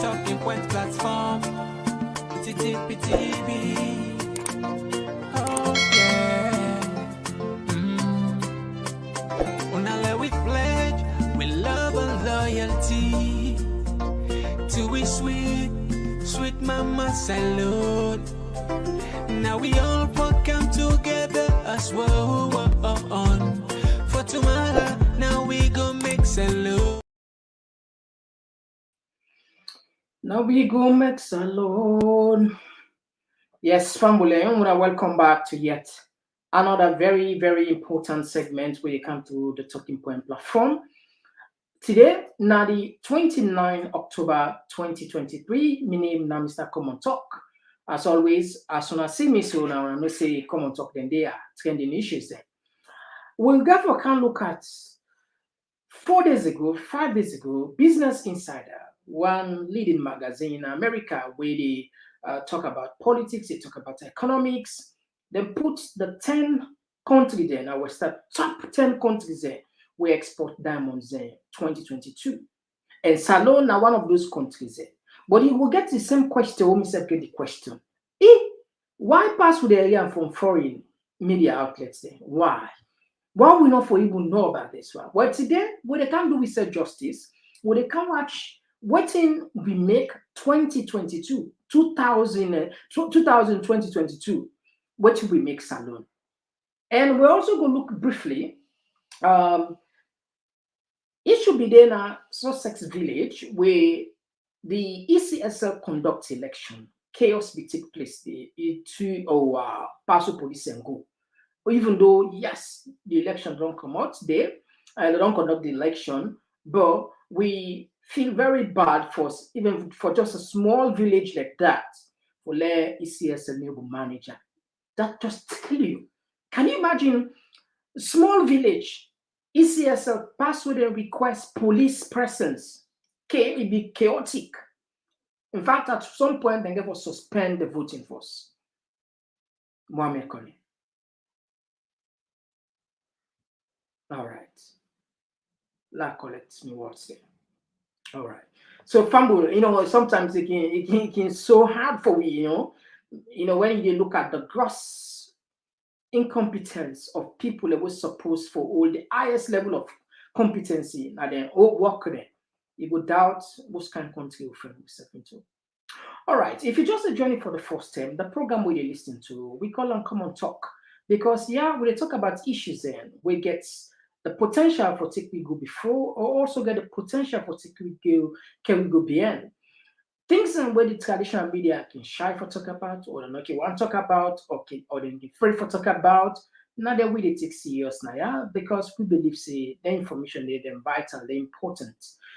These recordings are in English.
Talking Point platform, TTPTV. Oh yeah. Unale we pledge with love and loyalty to we sweet, sweet mama salute. Now we all come together as well on for tomorrow. Now we go make salute. Now we go make salon. Yes, family, I want to welcome back to yet another very, very important segment where you come to the Talking Point platform. Today, now the 29 October 2023, my name is Mr. Komon-Tok. As always, as soon as I see me, so now I say Komon-Tok, then they are trending issues there. We'll go for a look at 5 days ago, Business Insider, one leading magazine in America, where they talk about politics, they talk about economics. They put the 10 countries there. Now we start top 10 countries there we export diamonds in 2022. And Salon now one of those countries there. But you will get the same question, when get the question. Why pass with the area from foreign media outlets there? Why? Why we not for even know about this one? Well, today, what they can do with say justice, what they can watch what in we make 2022, 2022, what we make Salon. And we're also going to look briefly. It should be there in Sussex Village where the ECSL conduct election. Chaos be take place there. Pass police and go. Even though, yes, the election don't come out there, they don't conduct the election, but we feel very bad for even for just a small village like that, for their ECSL new manager. That just tell you. Can you imagine small village, ECSL pass with a request police presence? Okay, it be chaotic. In fact, at some point, they will suspend the voting force. Mohamed Kone. All right. La collect me words there. All right. So Fambu, sometimes it can so hard for we, when you look at the gross incompetence of people that was supposed for all the highest level of competency and then work there, you would doubt what kind of country we're step into. All right. If you just joining for the first time, the program we listen to, we call on Komon-Tok because we talk about issues then we get the potential for take we go before, or also get the potential for take we go beyond. Things where the traditional media can shy for talk about, or not want to talk about, or then get afraid for talk about. Now that we they take serious now, because we believe say the information they're vital, they're important.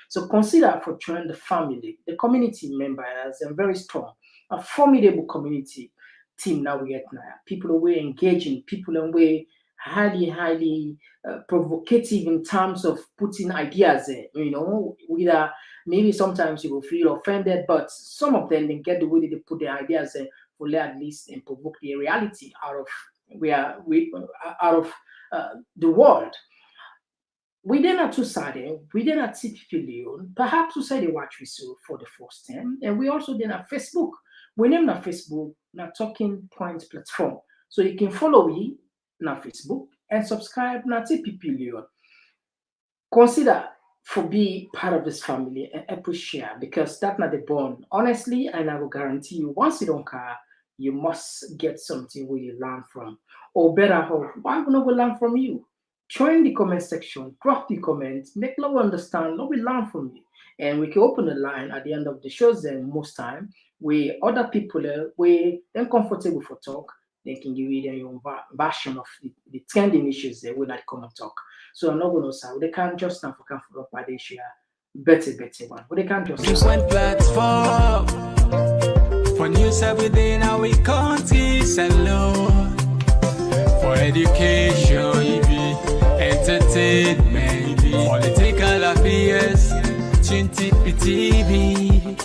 So consider for join the family, the community members, and very strong, a formidable community team now we get now. People who are engaging, people who are highly provocative in terms of putting ideas there. Whether maybe sometimes you will feel offended, but some of them they get the way they put their ideas there will at least and provoke the reality out of the world. We then are two-sided. We then are TPP Leone. Perhaps we say they watch we so for the first time, and we also then have Facebook. We name that Facebook, now Talking Point platform, so you can follow me na Facebook and subscribe na TPP Leone. Consider for be part of this family and appreciate because that's not the bond. Honestly, and I will guarantee you, once you don't care, you must get something where you learn from. Or better hope, why would not we learn from you? Join the comment section, drop the comments, make love understand, love we learn from you. And we can open the line at the end of the shows then most time where other people where they're comfortable for talk. They can give you their own version of the trending issues there when I come and talk. So I'm not going to say they can't just stand for comfort by they share better one. But they can't just different platform for news every day now we country alone for education, entertainment, political affairs, TV.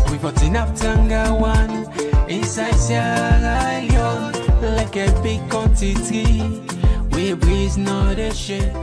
We got enough Tanga one inside Sierra Leone, like a big quantity. We breeze not a shit.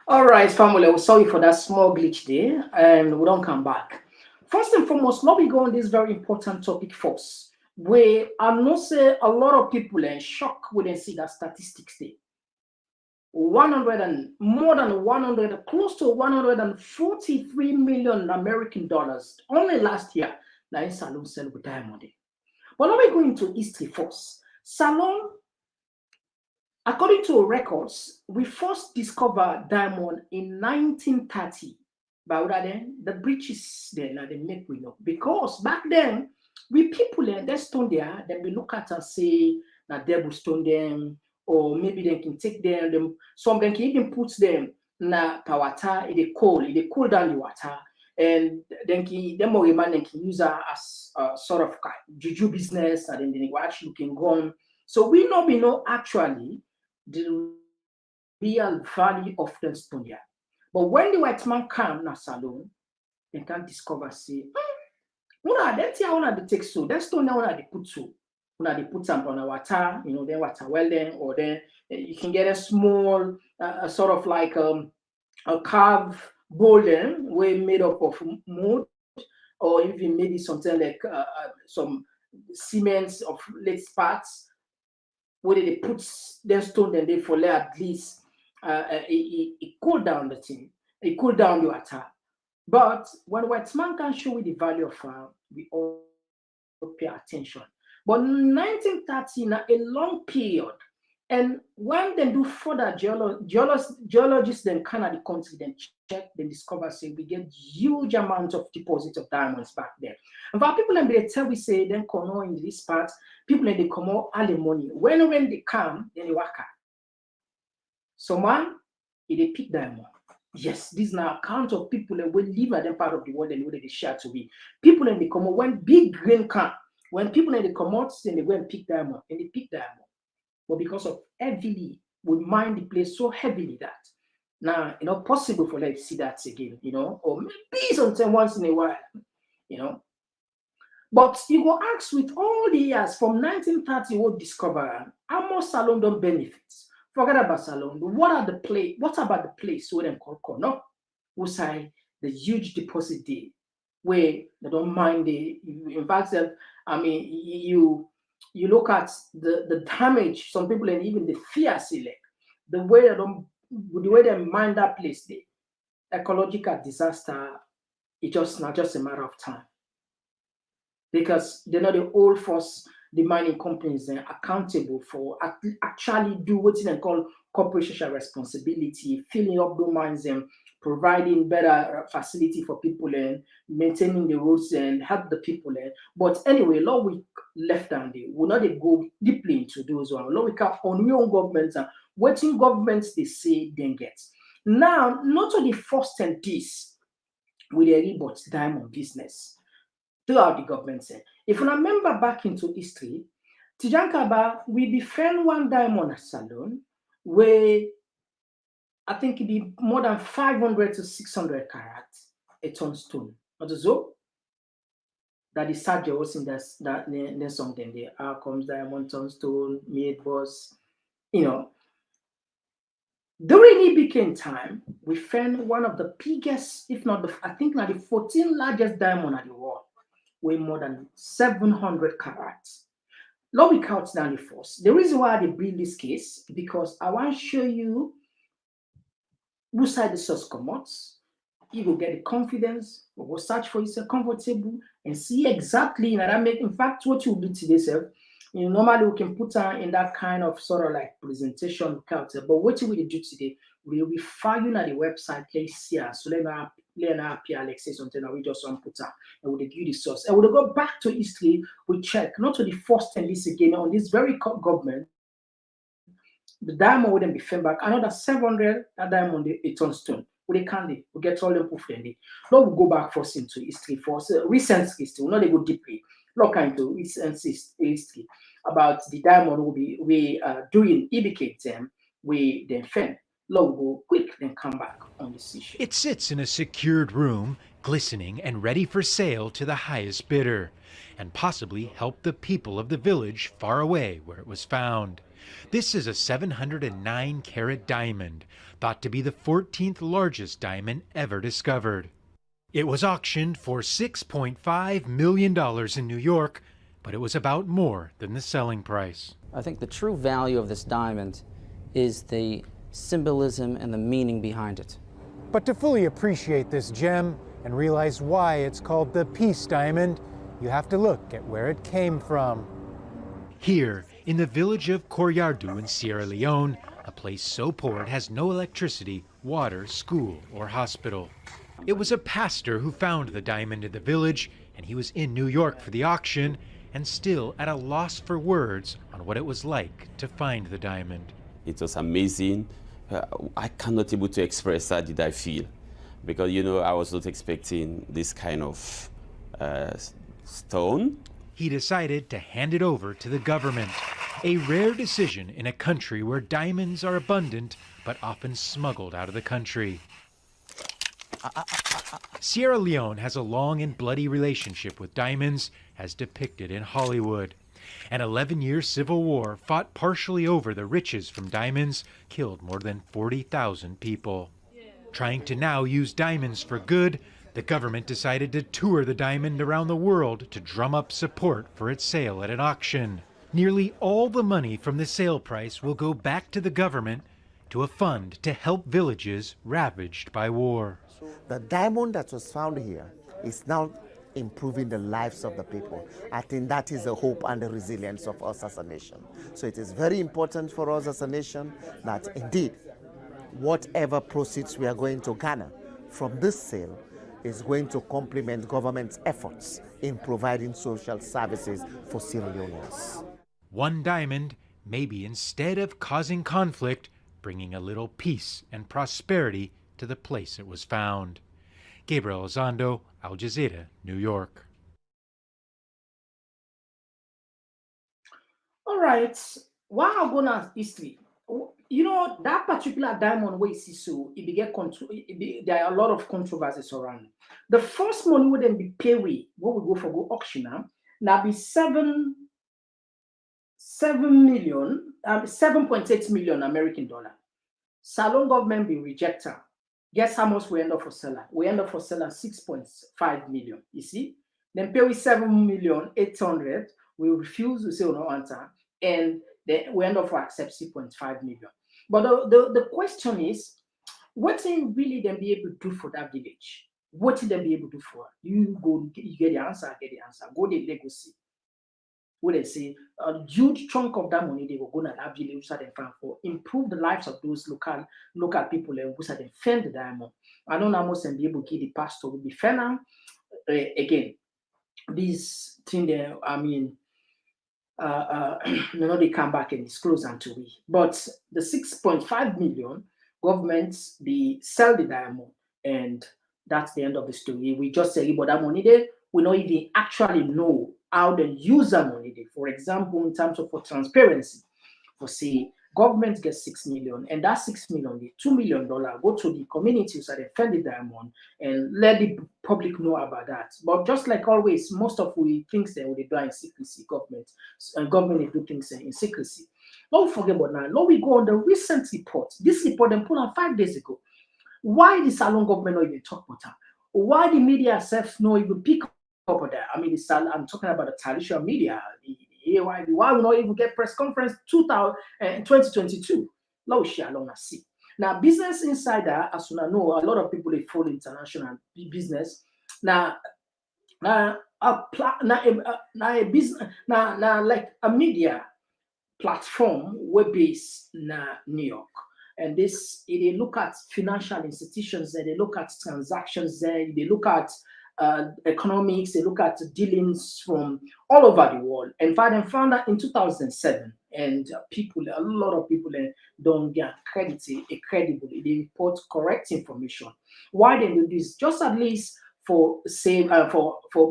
All right, family. We're sorry for that small glitch there, and we don't come back. First and foremost, let me go on this very important topic first. Where I know say a lot of people are in shock when they see that statistics there. 100 and more than 100, close to 143 million American dollars only last year. Now in Salon sell with diamond. But let me go into history first. Salon, according to records, we first discovered diamond in 1930. But then the British then they make we know because back then we people they stone there, then we look at and say that devil stone them, or maybe they can take them, some them can even put them na water, it cool down the water, and then can them more man can use her as sort of juju business, and then they actually can go on. So we know actually the real value of the stone there. But when the white man come na salon, they can discover say, una that's how una they take so. That stone now una they put so. Una they put some on a water, then water well then, or then you can get a small sort of like a carved bowl then, way made up of wood, or even maybe something like some cements of late parts where they put them stone then they for at least it cool down the thing, it cool down the water. But when white man can show you the value of we all pay attention. But 1930 now a long period, and when they do further geologists then kind of the country then check, then discover say we get huge amount of deposit of diamonds back there. And for people and they tell we say then come out in this part, people and they come out early money. When they come, then they work out. So man, it they pick diamond. Yes, these now account of people that will live at them part of the world and where they share to be. People and they come out when big rain come, when people and they come out, then they go and pick diamond, and they pick diamond. But because of heavily, we mine the place so heavily that now possible for them to see that again, or maybe sometimes once in a while, you know. But you go ask with all the years from 1930 what discover how much Salon don't benefits. Forget about Salon. What about the place where them call no? Who say the huge deposit there where they don't mind in fact I mean you look at the damage some people and even the fear select the way they mine that place the ecological disaster it just not just a matter of time because they're not the old force the mining companies are accountable for actually do what they call corporate social responsibility, filling up the mines and providing better facility for people and maintaining the roads and help the people. But anyway, law we left down there. We'll not go deeply into those one. Law we cap on your own governments and waiting governments they say then get. Now, not only first and this with a rebut diamond business throughout the government. If you remember back into history, Tijankaba, we defend one diamond salon where I think it be more than 500 to 600 carats a ton stone. Not so that is Sergio was in that something there. How comes diamond ton stone, made boss, you know. During Ibn time, we found one of the biggest, if not the, I think now the 14th largest diamond in the world, weigh more than 700 carats. Let me count down the force. The reason why I bring this case because I want to show you who side the source comes. You will get the confidence, we will search for yourself comfortable and see exactly and that make in fact what you do today, sir. Normally we can put her in that kind of sort of like presentation character, but what we do today, we will be filing at the website place here. So let me appear like say something and we just want put her and we'll give you the source. And we'll go back to history, we check not to the first and this again on this very government. The diamond wouldn't be found back. Another 700 that diamond a ton stone. We can't we get all them proof then. Now we'll go back first into history for recent history. We'll not go deeply. Look into recent history about the diamond we doing indicate them we then fend. Now we'll go quick then come back on this issue. It sits in a secured room, glistening and ready for sale to the highest bidder, and possibly help the people of the village far away where it was found. This is a 709 carat diamond, thought to be the 14th largest diamond ever discovered. It was auctioned for $6.5 million in New York, but it was about more than the selling price. I think the true value of this diamond is the symbolism and the meaning behind it. But to fully appreciate this gem and realize why it's called the Peace Diamond, you have to look at where it came from. Here, in the village of Koryardu in Sierra Leone, a place so poor it has no electricity, water, school, or hospital. It was a pastor who found the diamond in the village, and he was in New York for the auction, and still at a loss for words on what it was like to find the diamond. It was amazing. I cannot able to express how did I feel, because I was not expecting this kind of stone. He decided to hand it over to the government, a rare decision in a country where diamonds are abundant but often smuggled out of the country. Sierra Leone has a long and bloody relationship with diamonds, as depicted in Hollywood. An 11-year civil war fought partially over the riches from diamonds killed more than 40,000 people. Trying to now use diamonds for good, the government decided to tour the diamond around the world to drum up support for its sale at an auction. Nearly all the money from the sale price will go back to the government to a fund to help villages ravaged by war. The diamond that was found here is now improving the lives of the people. I think that is the hope and the resilience of us as a nation. So it is very important for us as a nation that indeed, whatever proceeds we are going to garner from this sale is going to complement government's efforts in providing social services for Sierra Leoneans. One diamond, maybe instead of causing conflict, bringing a little peace and prosperity to the place it was found. Gabriel Elizondo, Al Jazeera, New York. All right. While I'm going to history, that particular diamond where you see so there are a lot of controversies around. The first money would then be paid with what we go for auction now be 7.8 million American dollar. Salon government be rejected. Guess how much we end up for seller? We end up for seller 6.5 million. You see? Then pay with 7,800,000. We refuse to say no answer, and then we end up for accept 6.5 million. But the question is, what can really then be able to do for that village? What will they be able to do for? You go, you get the answer, I get the answer. Go there, they go see. What they say, a huge chunk of that money they will go to that village so they find for improve the lives of those local people and who so they defend the diamond. I don't know how much and be able to get the pastor will be fair now. Again, this thing there, I mean, they come back and disclose unto we. But the 6.5 million governments be sell the diamond, and that's the end of the story. We just say about that money there. We don't even actually know how the user money there. For example, in terms of for transparency, for say government gets 6 million, and that 6 million, the $2 million go to the communities that defend the diamond and let the public know about that. But just like always, most of we things that we do in secrecy, government do things in secrecy. Don't forget about now. Now we go on the recent report. This report then put on 5 days ago. Why the Salon government not even talk about that? Why the media self not even pick up on that? I mean, I'm talking about the traditional media. Why we not even get press conference 2022? Now, Business Insider, as you know, a lot of people they follow international business. Now like a media platform web based na New York. And they look at financial institutions there, they look at transactions there, they look at economics, they look at dealings from all over the world. And found that in 2007, and a lot of people don't get credible. They report correct information. Why they do this? Just at least for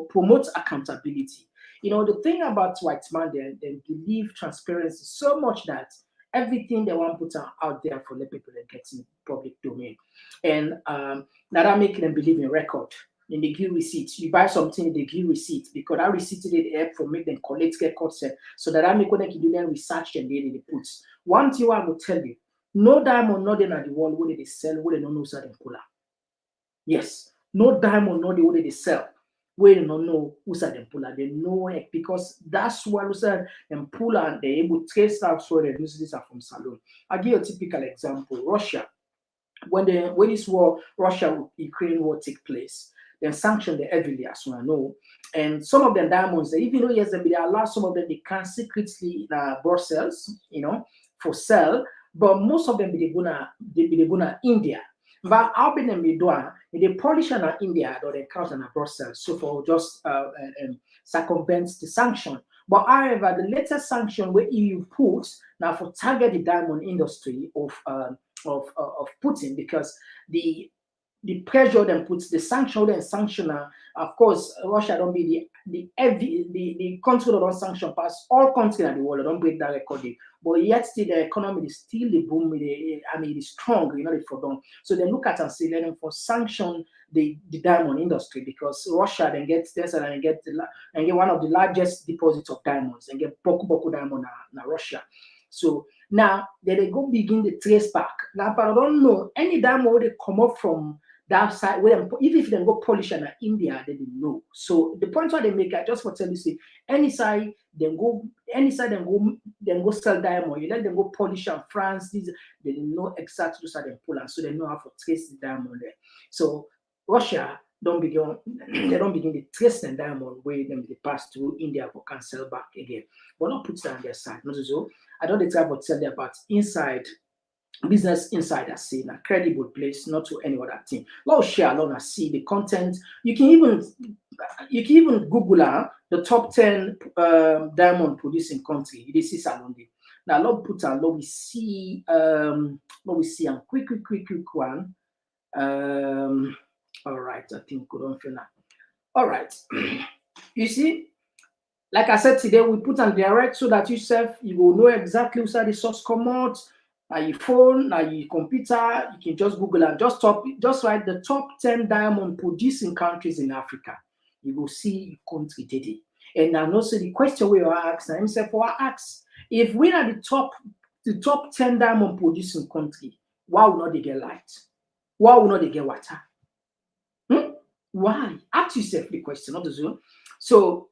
promote accountability. The thing about white man, they believe transparency so much that everything they want to put out there for the people that get in public domain. And now that make them believe in record. then they give receipts. You buy something, they give receipts because that receipt they help for make them collect records. So that I make when they do them research and they put. One thing I will tell you, no diamond, not in the world where they sell, where they don't know certain puller. Yes, no diamond, not the way they sell. Where they don't know who's at them puller. They know it because that's why we said them puller and they're able to trace out where they use this are from saloon. I'll give you a typical example. Russia. When this war, Russia-Ukraine war take place, then sanctioned the heavily, as we know. And some of them diamonds, even though yes, they allow some of them they can secretly in Brussels, for sale, but most of them they gonna India. But how be them be doing? They polish in India or they count in Brussels, so for just circumvent the sanction. But however, the latest sanction where EU puts now for target the diamond industry of Putin because the pressure then puts the sanction and sanctioner. Of course, Russia don't be the country that don't sanction pass all countries in the world. Don't break that record. But yet still the economy is still the boom. It's strong. They forgot. So they look at and say letting for sanction the diamond industry because Russia then gets this and get one of the largest deposits of diamonds and get boku diamond na Russia. So now they go begin the trace back. Now, but I don't know any diamond they come up from that side where even if they go polish in India, they didn't know. So the point why they make it just for tell you say any side then go sell diamond. You let them go polish in France. They didn't know exactly who side they pull and so they know how to trace the diamond there. So Russia don't begin to trace the diamond where them they pass through India for can sell back again. But not put that on their side. Not so. I don't try to tell you about inside business insider see a credible place, not to any other thing. Let's share alone and see the content. You can even Google the top 10 diamond producing country. This is Salondi. Now let's put on let we see a quick one. All right, I think we don't feel that. All right. You see, like I said today, we put on direct so that you will know exactly where the source come out. Now your phone, now your computer, you can just Google and just write the top 10 diamond producing countries in Africa. You will see country today. And now also the question we are asking, himself for ask, if we are the top 10 diamond producing country, why would not they get light? Why would not they get water? Why? Ask yourself the question, not the zone. So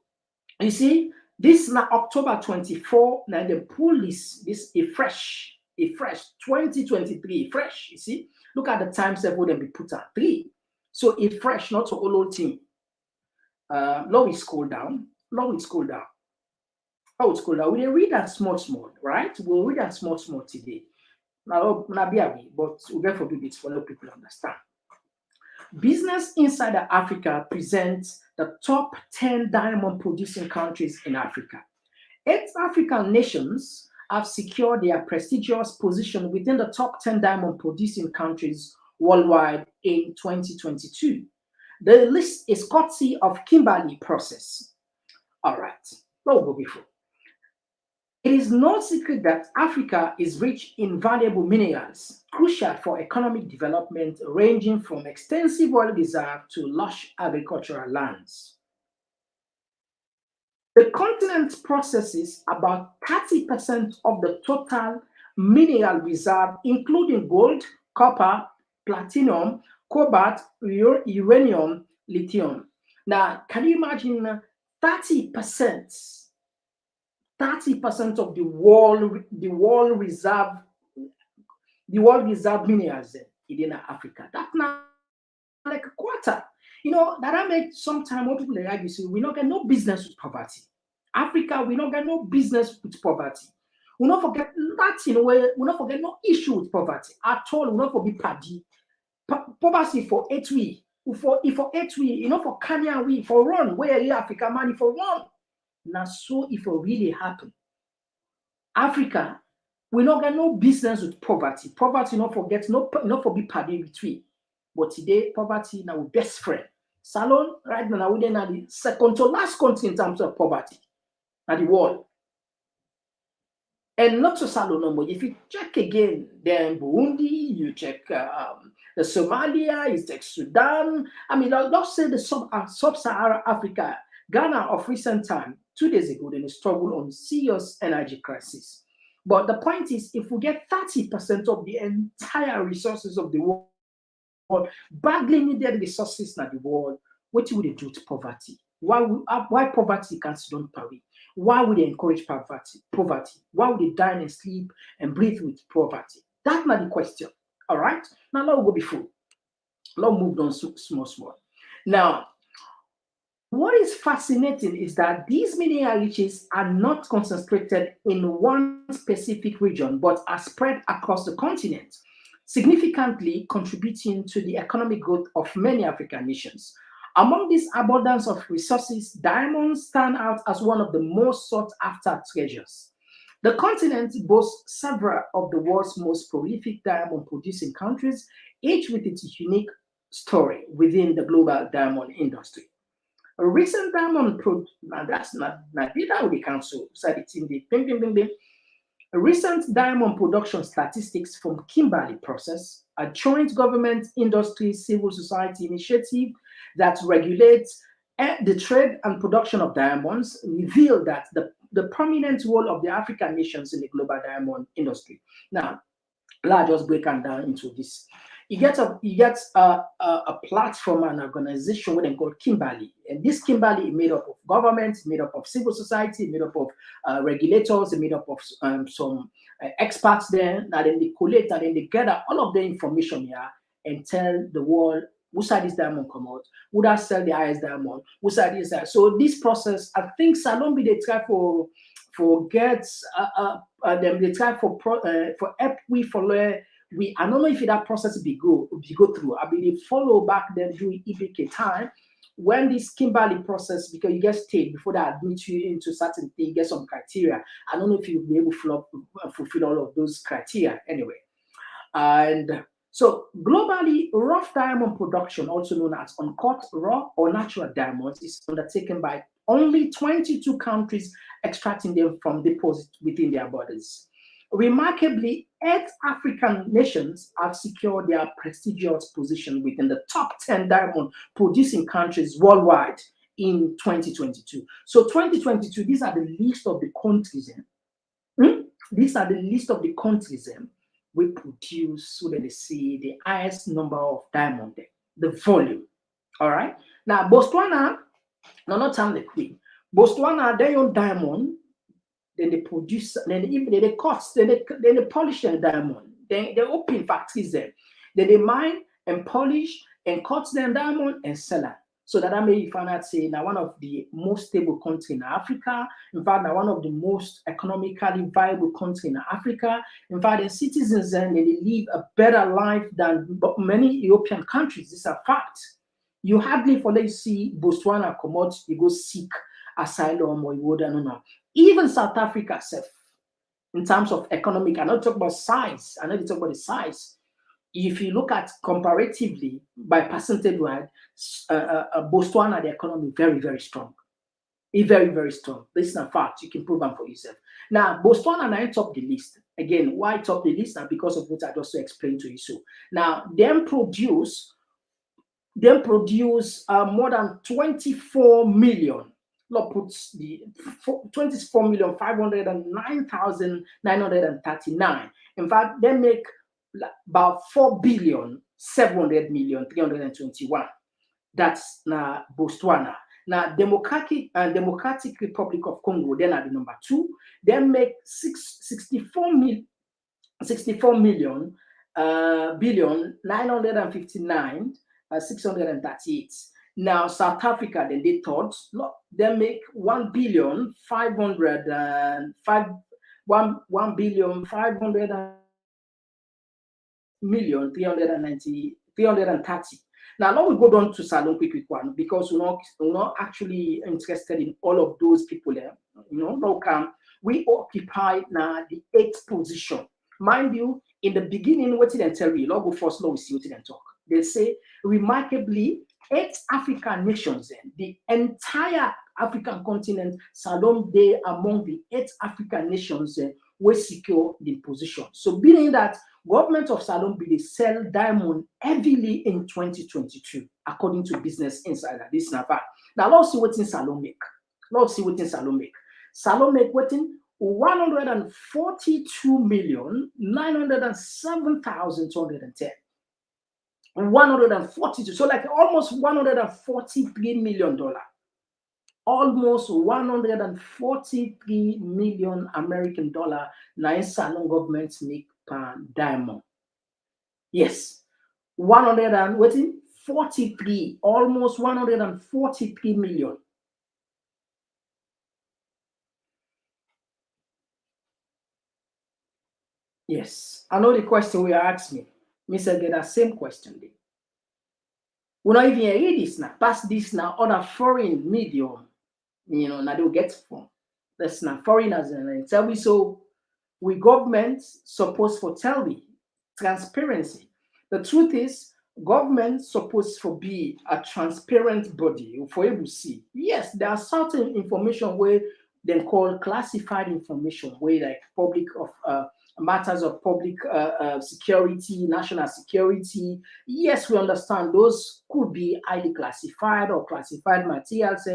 you see, this now October 24, now they pull this a fresh 2023 fresh. You see, look at the time set them be put at 3. So a fresh, not to all old thing. Now we scroll down. How would scroll down? We read that small, right? We'll read that small today. Now, not be away, but we'll get for bits for let people understand. Business Insider Africa presents the top 10 diamond producing countries in Africa. 8 African nations have secured their prestigious position within the top 10 diamond producing countries worldwide in 2022. The list is courtesy of Kimberley Process. All right, let's go before. It is no secret that Africa is rich in valuable minerals, crucial for economic development, ranging from extensive oil reserves to lush agricultural lands. The continent possesses about 30% of the total mineral reserve, including gold, copper, platinum, cobalt, uranium, lithium. Now, can you imagine 30% of the world reserve minerals in Africa? That's not like a quarter. That make sometimes what people like you say, we don't get no business with poverty. Africa, we don't get no business with poverty. We don't forget that we don't forget no issue with poverty at all. We don't forget paddy. Poverty for 8 weeks. For 8 weeks, for Kenya we for run, where Africa money for run. Now, so if it really happen, Africa, we not get no business with poverty. Poverty, not forget, not for be party between. But today, poverty now best friend. Salon right now we are the second to last country in terms of poverty at the world. And not so Salon no more. If you check again, then Burundi, you check The Somalia, East Sudan. I mean, let's say the sub-Saharan Africa, Ghana of recent time, 2 days ago, they struggled on serious energy crisis. But the point is, if we get 30% of the entire resources of the world, badly needed resources in the world, what would they do to poverty? Why poverty can't don't pay? Why would they encourage poverty? Why would they dine and sleep and breathe with poverty? That's not the question. All right. Now let's go before. Let's move on small. Now, what is fascinating is that these mineral riches are not concentrated in one specific region, but are spread across the continent, significantly contributing to the economic growth of many African nations. Among this abundance of resources, diamonds stand out as one of the most sought after treasures. The continent boasts several of the world's most prolific diamond producing countries, each with its unique story within the global diamond industry. A recent diamond that's not data with the council said it's in the bing. A recent diamond production statistics from Kimberley Process, a joint government industry civil society initiative that regulates the trade and production of diamonds, reveal that the prominent role of the African nations in the global diamond industry. Now, let's just break them down into this. You get a platform and organization what they call Kimberley, and this Kimberley is made up of governments, made up of civil society, made up of regulators, made up of some experts there. Now then they collect and then they gather all of the information here and tell the world who side this diamond come out, who that sell the highest diamond, who side this side. So this process, I think Salombi they try for gets them they try for help we follow. I don't know if that process be go through. I mean, they follow back then during EBK time when this Kimberley process, because you get stayed before they admit you into certain things, you get some criteria. I don't know if you'll be able to fulfill all of those criteria anyway. And so globally, rough diamond production, also known as uncut, raw, or natural diamonds, is undertaken by only 22 countries extracting them from deposits within their borders. Remarkably, 8 African nations have secured their prestigious position within the top 10 diamond producing countries worldwide in 2022. So 2022, these are the list of the countries. These are the list of the countries we produce, so that they see the highest number of diamond, the volume. All right. Now, Botswana, not time the queen. Botswana, they own diamond. Then they produce, then they cut, then they polish their diamond. Then they open factories there. Then they mine and polish and cut their diamond and sell it. So that may you find out say now one of the most stable countries in Africa. In fact, now one of the most economically viable countries in Africa. In fact, the citizens then they live a better life than many European countries. This is a fact. You hardly for let you see Botswana come out, you go seek asylum or you would no. Even South Africa self, in terms of economic, I'm not talking about size, I know you talk about the size. If you look at comparatively by percentage wide, Botswana, the economy very, very strong. It's very, very strong. This is a fact. You can prove them for yourself. Now, Botswana now top the list. Again, why top the list? Now, because of what I just explained to you. So now, them produce more than 24 million. Puts the 24,509,939. In fact, they make about 4,700,321. That's now Botswana. Now, Democratic Republic of Congo, then at the number 2. They make 64 million billion 959 638. Now, South Africa, then they thought, look, they make 1,500,000,000 330. Now, now we go down to Salon quick one because we're not actually interested in all of those people there. We occupy now the 8th position. Mind you, in the beginning, what did they tell you? Go first, we see what they talk. They say, remarkably, 8 African nations, the entire African continent, Salom Day among the 8 African nations will secure the position. So, meaning that Government of Salon be they sell diamond heavily in 2022, according to Business Insider. This is not bad. Now let's see what in Salon make. Let's see what in Salon make. Salon make what in 142,907,210. 142, so like almost $143 million. Almost 143 million American dollar now in Salon government make per diamond. Yes, 143, almost 143 million. Yes, I know the question we asked me. Mr. Get that same question. We not even read this now. Pass this now. Other foreign medium, now they'll get from. That's not foreigners and tell me so. We government supposed for tell me transparency. The truth is, government supposed to be a transparent body for able to see. Yes, there are certain information where they call classified information, where like public of matters of public security, national security. Yes, we understand those could be highly classified or classified materials.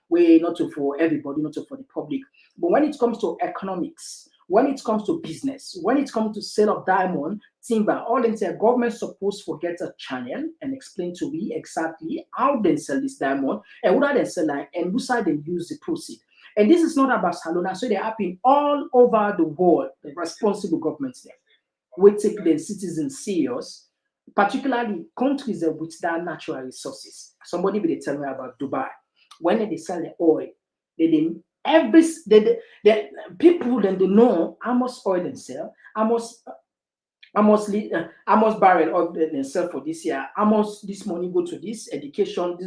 Way not to for everybody, not to for the public. But when it comes to economics, when it comes to business, when it comes to sale of diamond, timber, all the government supposed to get a channel and explain to me exactly how they sell this diamond and what they sell and who side they use the proceed. And this is not about Salona, so they happen all over the world. The responsible governments there will take the citizens serious, particularly countries with that natural resources. Somebody will tell me about Dubai. When they sell the oil, the people then they know how much oil they sell, how much barrel of they sell for this year, how much this money go to this education.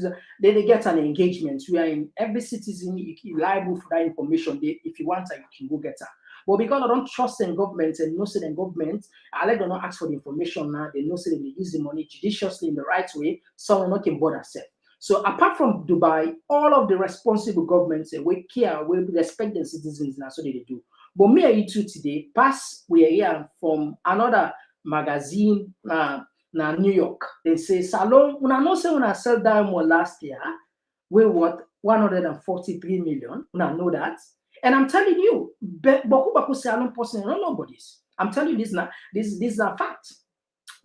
They get an engagement. We are in every citizen liable for that information. If you want, you can go get her. But because I don't trust in government and no say in government, I let them not ask for the information now. They know say they use the money judiciously in the right way. Someone not can bother self. So apart from Dubai, all of the responsible governments we care, we respect their citizens, and so they do. But me and you two today, pass we are here from another magazine na New York. They say Salon, when I know say when I sell diamond last year, we what 143 million. When I know that. And I'm telling you, Baku Salon person, not nobody's. I'm telling you this now, this is a fact.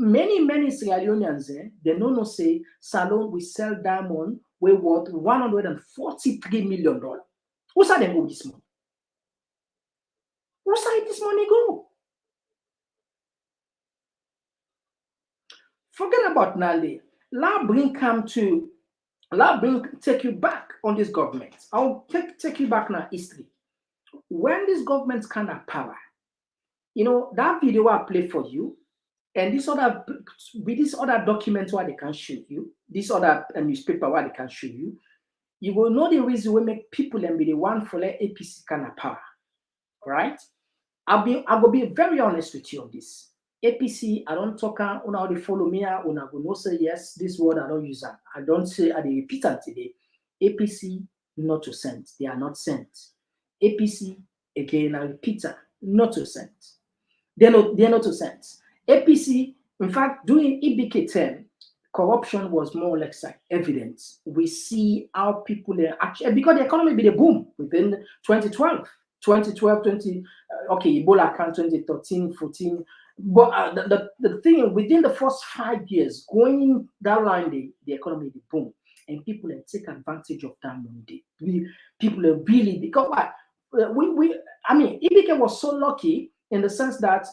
Many Sierra Leoneans, they don't say Salon we sell diamond we worth $143 million. Who's how they go this money? Who's how this money go? Forget about Nale. Take you back on this government. I'll take you back now history. When this government kind of power, that video I play for you. And this other document where they can show you, this other newspaper where they can show you, you will know the reason we make people and be the one for the APC kind of power, right? I will be very honest with you on this. APC, I don't talk on how they follow me, on I will not say yes, this word I don't use that. I don't say I repeat it today. APC not to send, they are not sent. APC again, I repeat that, not to send. They're not to send. APC, in fact, during EBK 10, corruption was more or less like evident. We see how people are actually, because the economy be the boom within 2012, Ebola account 2013, 14. But the thing, within the first 5 years, going that line, the economy the boom. And people take advantage of that money. People are really, because what? EBK was so lucky in the sense that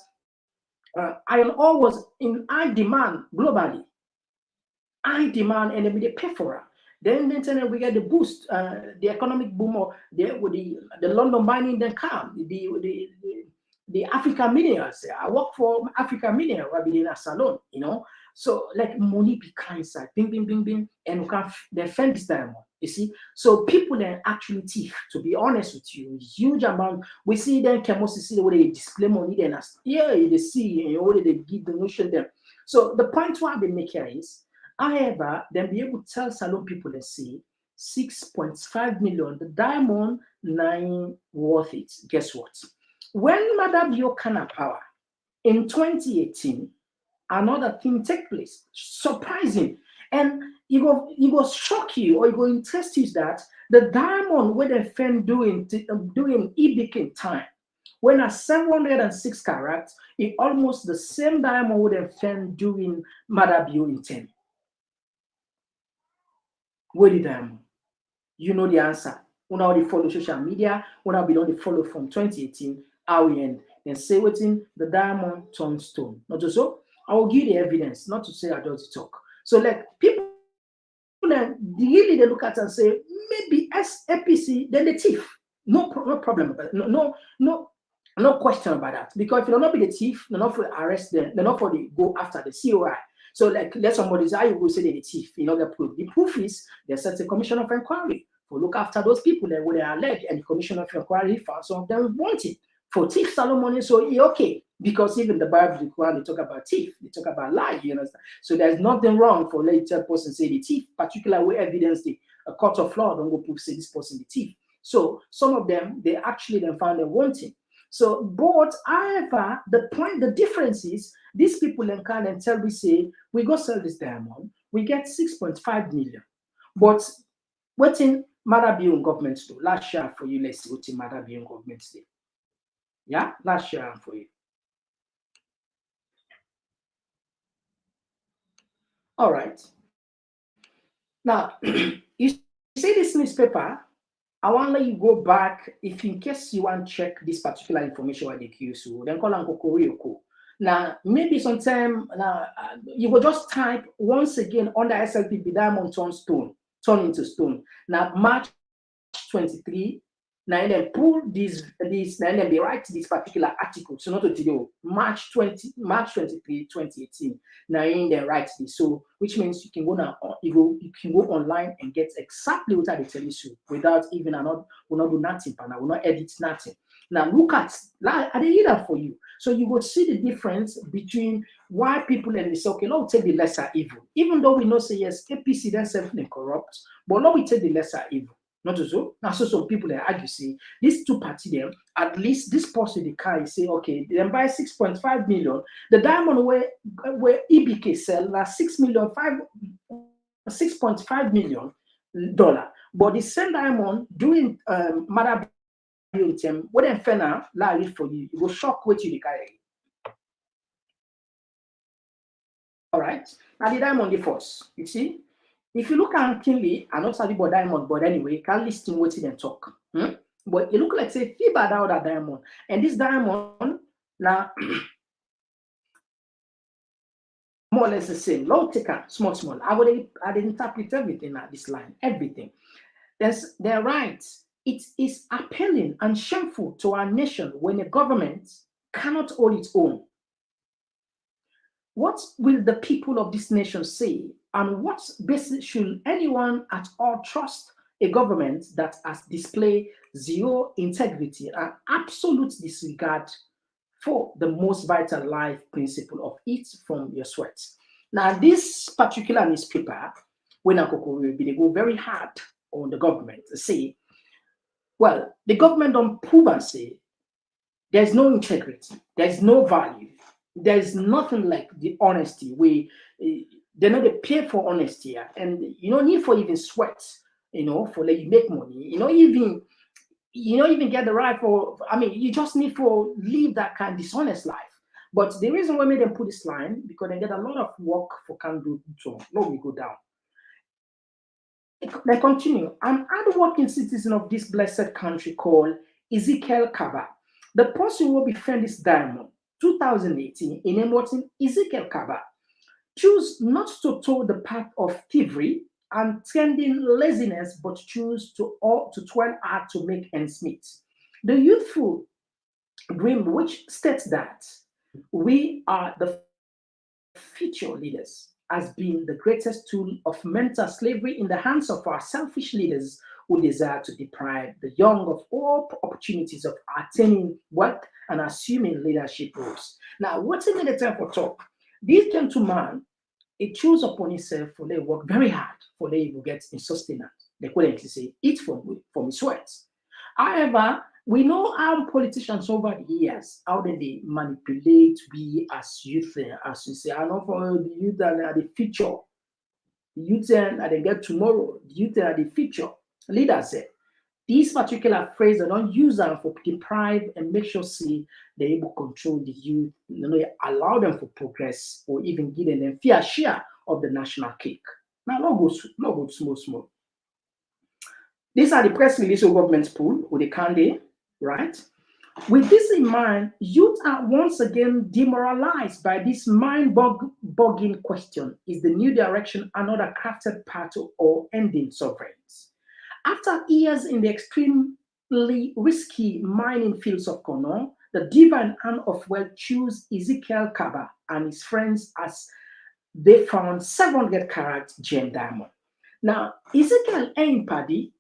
iron ore was in high demand globally. High demand, and then they pay for it. Then we get the boost, the economic boom, or the London mining then come, the African minerals. I work for African mineral, I be in a salon, So like money be kind side, bing, and we can defend this diamond. You see, so people are actually thief. To be honest with you, huge amount. We see them see the way they display money. Then they see what they give the notion them. So the point why they make here is, however, then be able to tell salon people they see 6.5 million. The diamond 9 worth it. Guess what? When Madam Bio kind of power, In 2018, another thing take place, surprising. And it will shock you or it will interest you that the diamond where they found during Ibiki time, when at 706 carats, it almost the same diamond where they found during Madabio in 10. Where the diamond? You know the answer. When I already follow social media, when I be on the follow from 2018, how we end. Then say within the diamond turned stone. Not just so. I will give the evidence, not to say I don't talk. So like people then really they look at and say maybe as APC then the thief. No problem about it. No question about that. Because if you don't not be the thief, they're not for arrest them, they're not for the go after the COI. So like let somebody say, you will say they're the thief, you know the proof. The proof is they set a commission of inquiry for look after those people that were alleged, and the commission of inquiry found some of them wanted for thief Solomon. So okay, because even the Bible they talk about thief, they talk about lie, you understand? So there's nothing wrong for later person say the thief, particularly where evidence the a court of law don't go prove say this person the thief. So some of them they actually then found them wanting. So, but however, the difference is these people then come and tell me, say, we go sell this diamond, we get 6.5 million. But what in Marabian government do? Last year for you, let's see what in Marabian government do. Yeah, last year for you. All right. Now, you see this newspaper, I want to let you go back if in case you want to check this particular information with the QSU, then call and Kokoryoko. Now, maybe sometime you will just type once again under SLPP diamond turn into stone. Now, March 23, now then pull this, now then they write this particular article. So not to do March 23, 2018. Now in they write this. So which means you can go now, you can go online and get exactly what I tell you without even will not do nothing, and I will not edit nothing. Now look at I did that for you. So you will see the difference between why people and they say, okay, let's take the lesser evil. Even though we know say yes, APC themselves corrupt, but now we take the lesser evil. Not so. Now, so some people they argue, say, these two parties, them, at least this person, the car, say, okay, they buy 6.5 million. The diamond where EBK sell, now 6.5 million dollar. But the same diamond doing Marabian team, when they fena live for you, it will shock what you the carry. All right. Now the diamond the first, you see. If you look at keenly, I'm not sorry about diamond, but anyway, you can listen what them talk. But it look like say FIBA down that diamond. And this diamond now more or less the same. Low taker, small. I interpret everything at this line, everything. They're right. It is appalling and shameful to our nation when a government cannot hold its own. What will the people of this nation say? And what basis should anyone at all trust a government that has displayed zero integrity and absolute disregard for the most vital life principle of eat from your sweat? Now, this particular newspaper, when they go very hard on the government to say, well, the government don't prove and say there's no integrity, there's no value, there's nothing like the honesty. They're not paid for honesty, and you don't need for even sweat, for let you make money. You don't even get the right for. I mean, you just need for live that kind of dishonest life. But the reason why I made them put this line because they get a lot of work for can do so. Now we go down. They continue. An hardworking citizen of this blessed country called Ezekiel Kaba. The person who will befriend this diamond, 2018, in Emotin, Ezekiel Kaba, choose not to toe the path of thievery and tending laziness, but choose to toil hard to make ends meet. The youthful dream, which states that we are the future leaders, has been the greatest tool of mental slavery in the hands of our selfish leaders who desire to deprive the young of all opportunities of attaining wealth and assuming leadership roles. Now, what's in the time for talk? This gentleman, he chose upon himself for they work very hard for they will get in sustenance. They couldn't say eat from his sweat. However, We know how politicians over the years, how they manipulate we as youth, as you say, I know for the youth that are the future, the youth that they get tomorrow, the youth that are the future. Leaders say, these particular phrase, they don't use them for deprive and make sure see they able to control the youth, allow them to progress or even give them fair share of the national cake. Now, not go small. These are the press release of government's pool or the candidate, right? With this in mind, youth are once again demoralized by this mind-boggling question: is the new direction another crafted path or ending sovereigns? After years in the extremely risky mining fields of Kono, the divine hand of wealth chose Ezekiel Kaba and his friends as they found 700 carat gem diamond. Now, Ezekiel ain't paddy,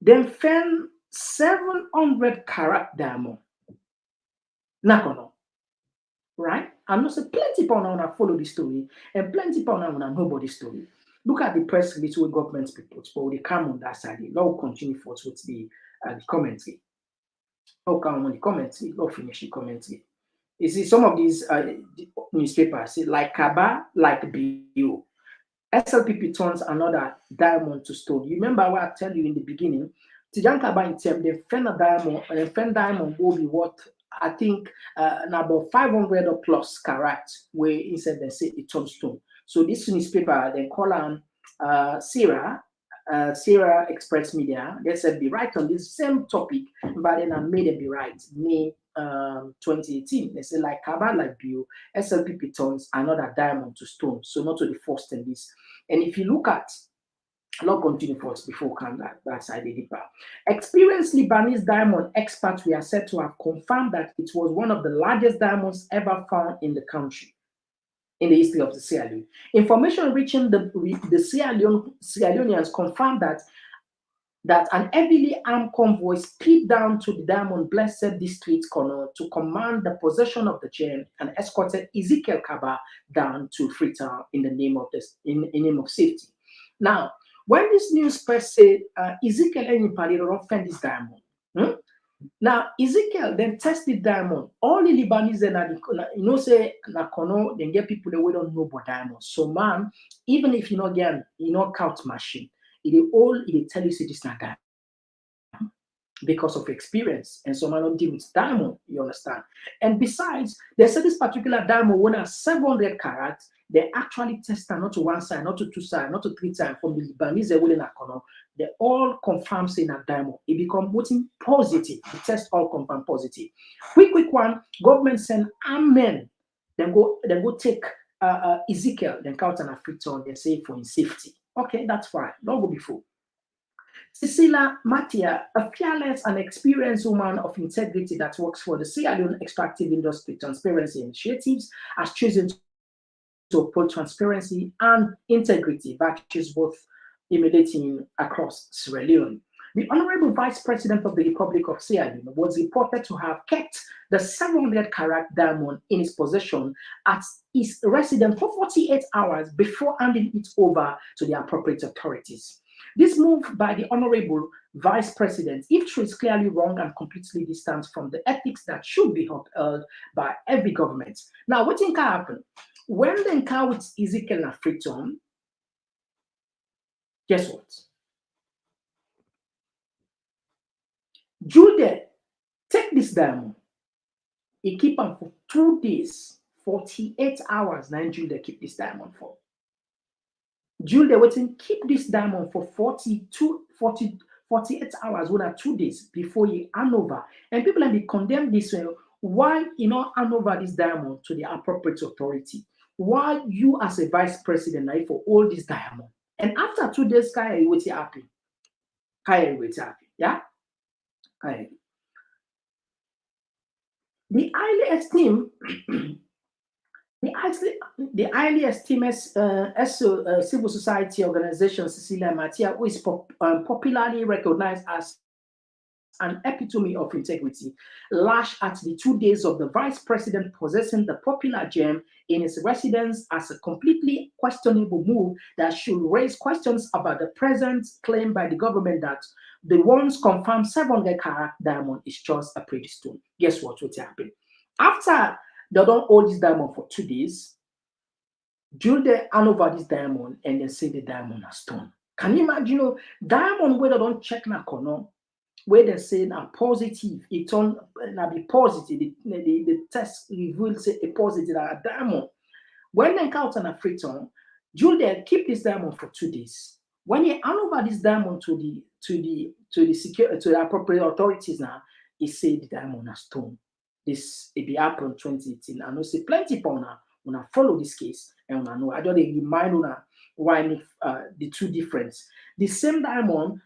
then found 700 carat diamond. Nakono, right? I'm not saying plenty pound on follow the story, and plenty pound on nobody story. Look at the press release with government people, but they come on that side. Now we'll continue forth with the commentary. Now come on the commentary. Now finish the commentary. You see, some of these newspapers say like Kaba, like Bio. SLPP turns another diamond to stone. You remember what I tell you in the beginning? Tijan Kaba in term, they found a diamond, and the found diamond will be worth, I think, about 500 or plus carat, where instead they say it turns stone. So this newspaper, they call on Sarah Express Media. They said be right on this same topic, but then I made it be right. May 2018. They say like Kaba, like Bio, SLPP turns another diamond to stone. So not to the first in this. And if you look at, I'll not continue first before come that side deeper. Experienced Lebanese diamond experts were said to have confirmed that it was one of the largest diamonds ever found in the country, in the history of the Sierra Leone. Information reaching the Sierra Leoneans confirmed that an heavily armed convoy speed down to the Diamond Blessed District corner to command the possession of the gem and escorted Ezekiel Kaba down to Freetown in the name of name of safety. Now, when this news press say Ezekiel anybody don't find this diamond. Now Ezekiel then tested diamond. All the Lebanese and say na kono then get people that we don't know about diamond. So man, even if you not get count machine, it tell you say this not diamond because of experience, and so man don't deal with diamond. You understand? And besides, they said this particular diamond when a 700 carat. They actually test not to one side, not to two sides, not to three times from the Lebanese willing Akono. They all confirm saying a diamond. It become voting positive. The test all confirm positive. Quick one. Government send amen. Then go take Ezekiel. Then count on a Freetown. They say for his safety. Okay, that's fine. Don't go before. Cecilia Matia, a fearless and experienced woman of integrity that works for the Sierra Leone Extractive Industry Transparency Initiatives, has chosen to uphold transparency and integrity, virtues both emulating across Sierra Leone. The Honorable Vice President of the Republic of Sierra Leone was reported to have kept the 700 carat diamond in his possession at his residence for 48 hours before handing it over to the appropriate authorities. This move by the Honorable Vice President, if true, is clearly wrong and completely distant from the ethics that should be upheld by every government. Now, what think happened? When they encounter with Ezekiel and Freetown, guess what? Jude take this diamond. He keep him for 2 days, 48 hours. Now Jude keep this diamond for. Jude waiting keep this diamond for 48 hours, 1 or 2 days before he hand over. And people have been condemned this way. Why you not hand over this diamond to the appropriate authority? Why you as a vice president now for all this diamond? And after 2 days, Kaya you will be happy. Yeah? Kaya. The highly esteemed civil society organization Cecilia Matia, who is popularly recognized as an epitome of integrity, lashed at the 2 days of the vice president possessing the popular gem in his residence as a completely questionable move that should raise questions about the present claim by the government that the ones confirmed 700 carat diamond is just a pretty stone. Guess what would happen? After they don't hold this diamond for 2 days, Jewel they hand over this diamond and then say the diamond as stone. Can you imagine? Diamond where they don't check na corner, where they say na positive, it on na be positive. The test reveals a positive a diamond. When they encounter a Freetown, Jewel they keep this diamond for 2 days. When he hand over this diamond to the appropriate authorities now, he say the diamond a stone. This it be happened 2018. I know say plenty people now wanna follow this case and wanna know. I don't remind una why the two difference. The same diamond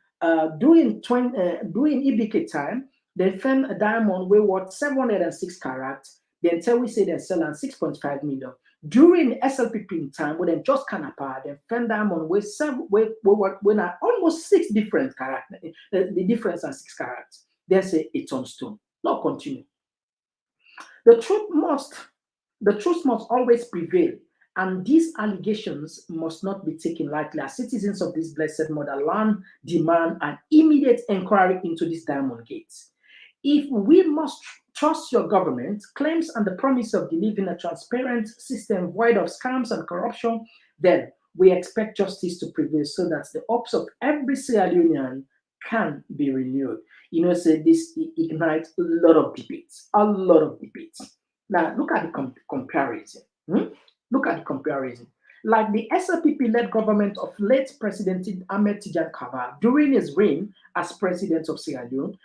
during EBK time, they found a diamond weight worth 706 carats. Then tell we say they sell on 6.5 million. During SLPP time, when they just can apart, they found diamond weight almost 6 different carats. The difference are 6 carats. They say it's on stone. Now continue. The truth must always prevail, and these allegations must not be taken lightly. As citizens of this blessed motherland demand an immediate inquiry into these diamond gates. If we must trust your government claims and the promise of delivering a transparent system void of scams and corruption, then we expect justice to prevail so that the hopes of every Sierra Leonean can be renewed. Say this ignites a lot of debates. Now, look at the comparison. Look at the comparison. Like the SLPP-led government of late President Ahmed Tijan Kaba during his reign as president of Sierra Leone,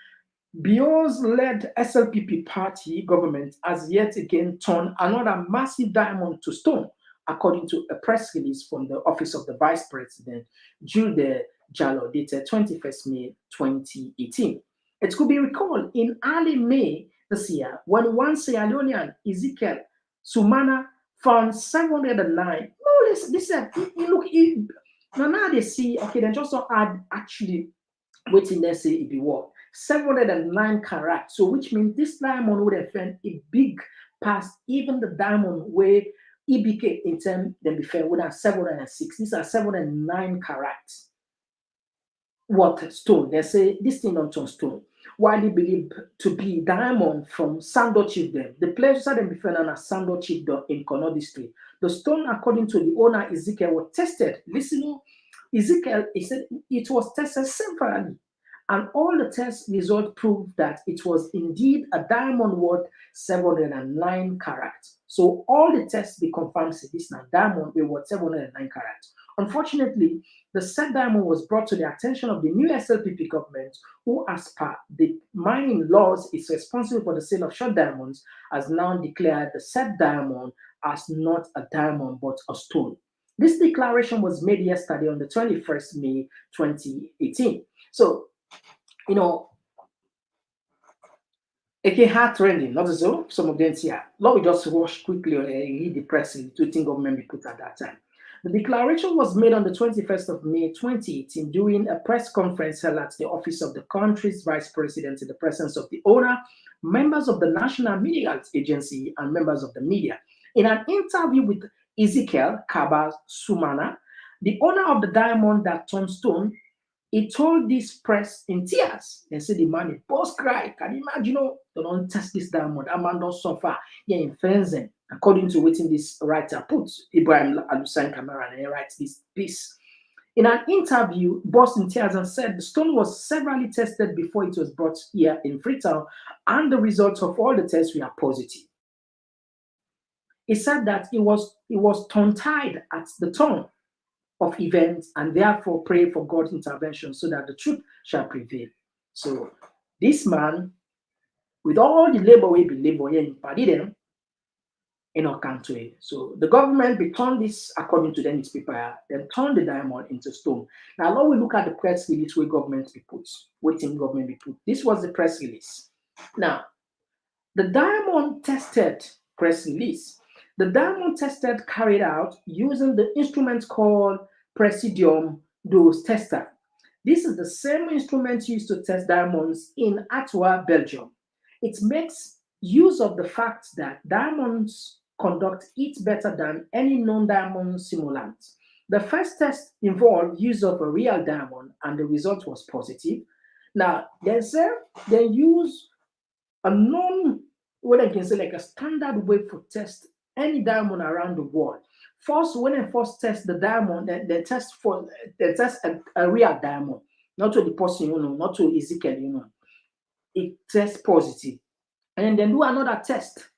Bio's-led SLPP party government has yet again turned another massive diamond to stone, according to a press release from the office of the vice president, Jude Jallo, dated 21st May 2018. It could be recalled in early May this year when one Sierra Leonean, Ezekiel Sumana, found 709. No, listen, look, now they see, okay, they just don't add actually waiting there say it be what? 709 carats. So which means this diamond would have been a big past even the diamond where EBK in term then be fair would have 706. These are 709 carats. What stone? They say this thing on stone. Widely believed to be diamond from Sando Chiefdom. The place that be found as Sando Chiefdom in Kono district. The stone, according to the owner Ezekiel, was tested. Listen, Ezekiel, he said it was tested severally, and all the test results proved that it was indeed a diamond worth 709 carats. So all the tests be confirmed this now diamond worth 709 carats. Unfortunately, the said diamond was brought to the attention of the new SLPP government, who, as per the mining laws, is responsible for the sale of short diamonds, has now declared the said diamond as not a diamond but a stone. This declaration was made yesterday on the 21st May 2018. So, again, hard trending, not so. Some of them here. Let me just rush quickly and read the press in the government we put at that time. The declaration was made on the 21st of May 2018 during a press conference held at the office of the country's vice president in the presence of the owner, members of the National Minerals Agency, and members of the media. In an interview with Ezekiel Kaba Sumana, the owner of the diamond that turned stone, he told this press in tears. They said the man in post cry. Can you imagine? They don't test this diamond. That man don't suffer. Yeah, in Frenzen. According to what this writer puts, Ibrahim Alusan Kamara, and he writes this piece. In an interview, burst in tears and said the stone was severally tested before it was brought here in Freetown, and the results of all the tests were positive. He said that it was tongue-tied at the tongue of events, and therefore pray for God's intervention so that the truth shall prevail. So this man, with all the labor we be labor in Padiden in our country. So the government returned this according to the newspaper, then turned the diamond into stone. Now when we look at the press release where government be put, waiting government be put. This was the press release. Now, the diamond tested press release. The diamond tested carried out using the instrument called Presidium Dose Tester. This is the same instrument used to test diamonds in Artois, Belgium. It makes use of the fact that diamonds conduct it better than any non-diamond simulant. The first test involved use of a real diamond, and the result was positive. Now, they say they use a what I can say like a standard way for test any diamond around the world. First, when I first test the diamond, they test a real diamond, not to the person, not to Ezekiel, It tests positive. And then do another test.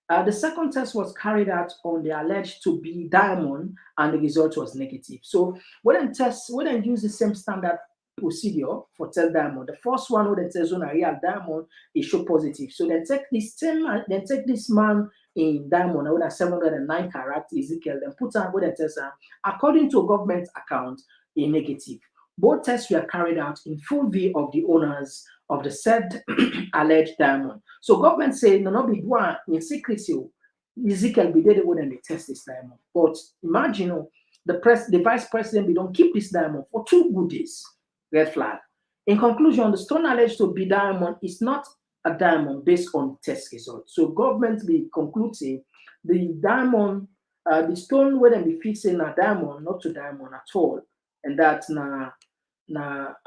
The second test was carried out on the alleged to be diamond, and the result was negative. So when I use the same standard procedure for test diamond, the first one when they test on a real diamond, it show positive. So they take this man in diamond with a 709 carat Ezekiel, then put on with the test, according to a government account, a negative. Both tests were carried out in full view of the owners of the said alleged diamond. So government say no be one in secrecy. Ezekiel be there when they test this diamond. But imagine the vice president we don't keep this diamond for 2 good days. Red flag. In conclusion, the stone alleged to be diamond is not a diamond based on test results. So government be concluding the diamond, the stone where they be fixing a diamond, not to diamond at all, and that's na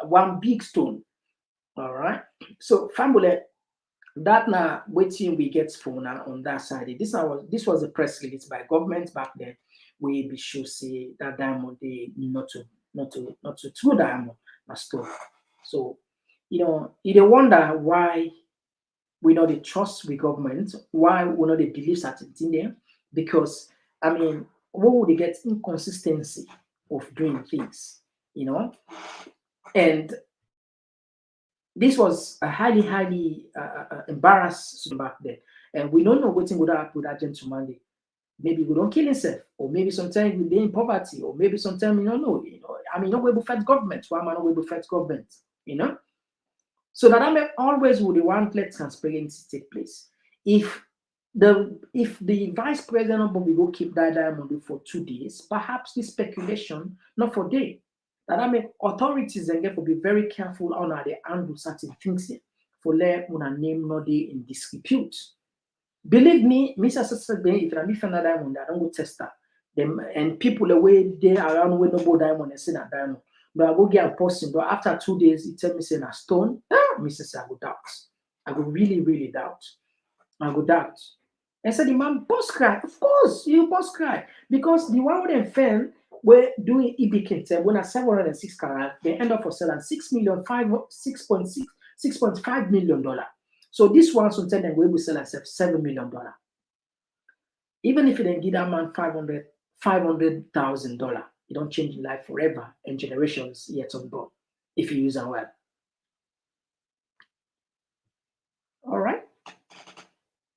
one big stone. All right. So family, that now waiting we get for now on that side. This was a press release by government back then. We be sure say that diamond they not to true diamond stone. So you wonder why we know the trust with government, why we know they believe certain thing there, because I mean, what would they get inconsistency of doing things, and this was a highly embarrassed back then, and we don't know what would happen with that gentleman. Maybe we don't kill himself, or maybe sometimes we be in poverty, or maybe sometimes we don't know. I mean, not able to fight government. Why am I not able to fight government? So that I may always would want let transparency take place. If the vice president will go keep that diamond for 2 days, perhaps this speculation not for day. That I make authorities and therefore be very careful on how they handle certain things here, for let una name not they in disrepute. Believe me, Mr. If I find a diamond, I don't go test that. Them and people away there around where no go diamond and say that diamond. But I go get a person, but after 2 days, he tell me say a stone. Mr. I go doubt. I go really, really doubt. I go doubt. And said the man boss cry. Of course, you boss cry. Because the one with them fell were doing EBK when at 706 carat, they end up for selling $6.5 million. So this one sometimes they will sell at $7 million. Even if you then give that man $500,000, you don't change life forever and generations yet unborn if you use it well. All right.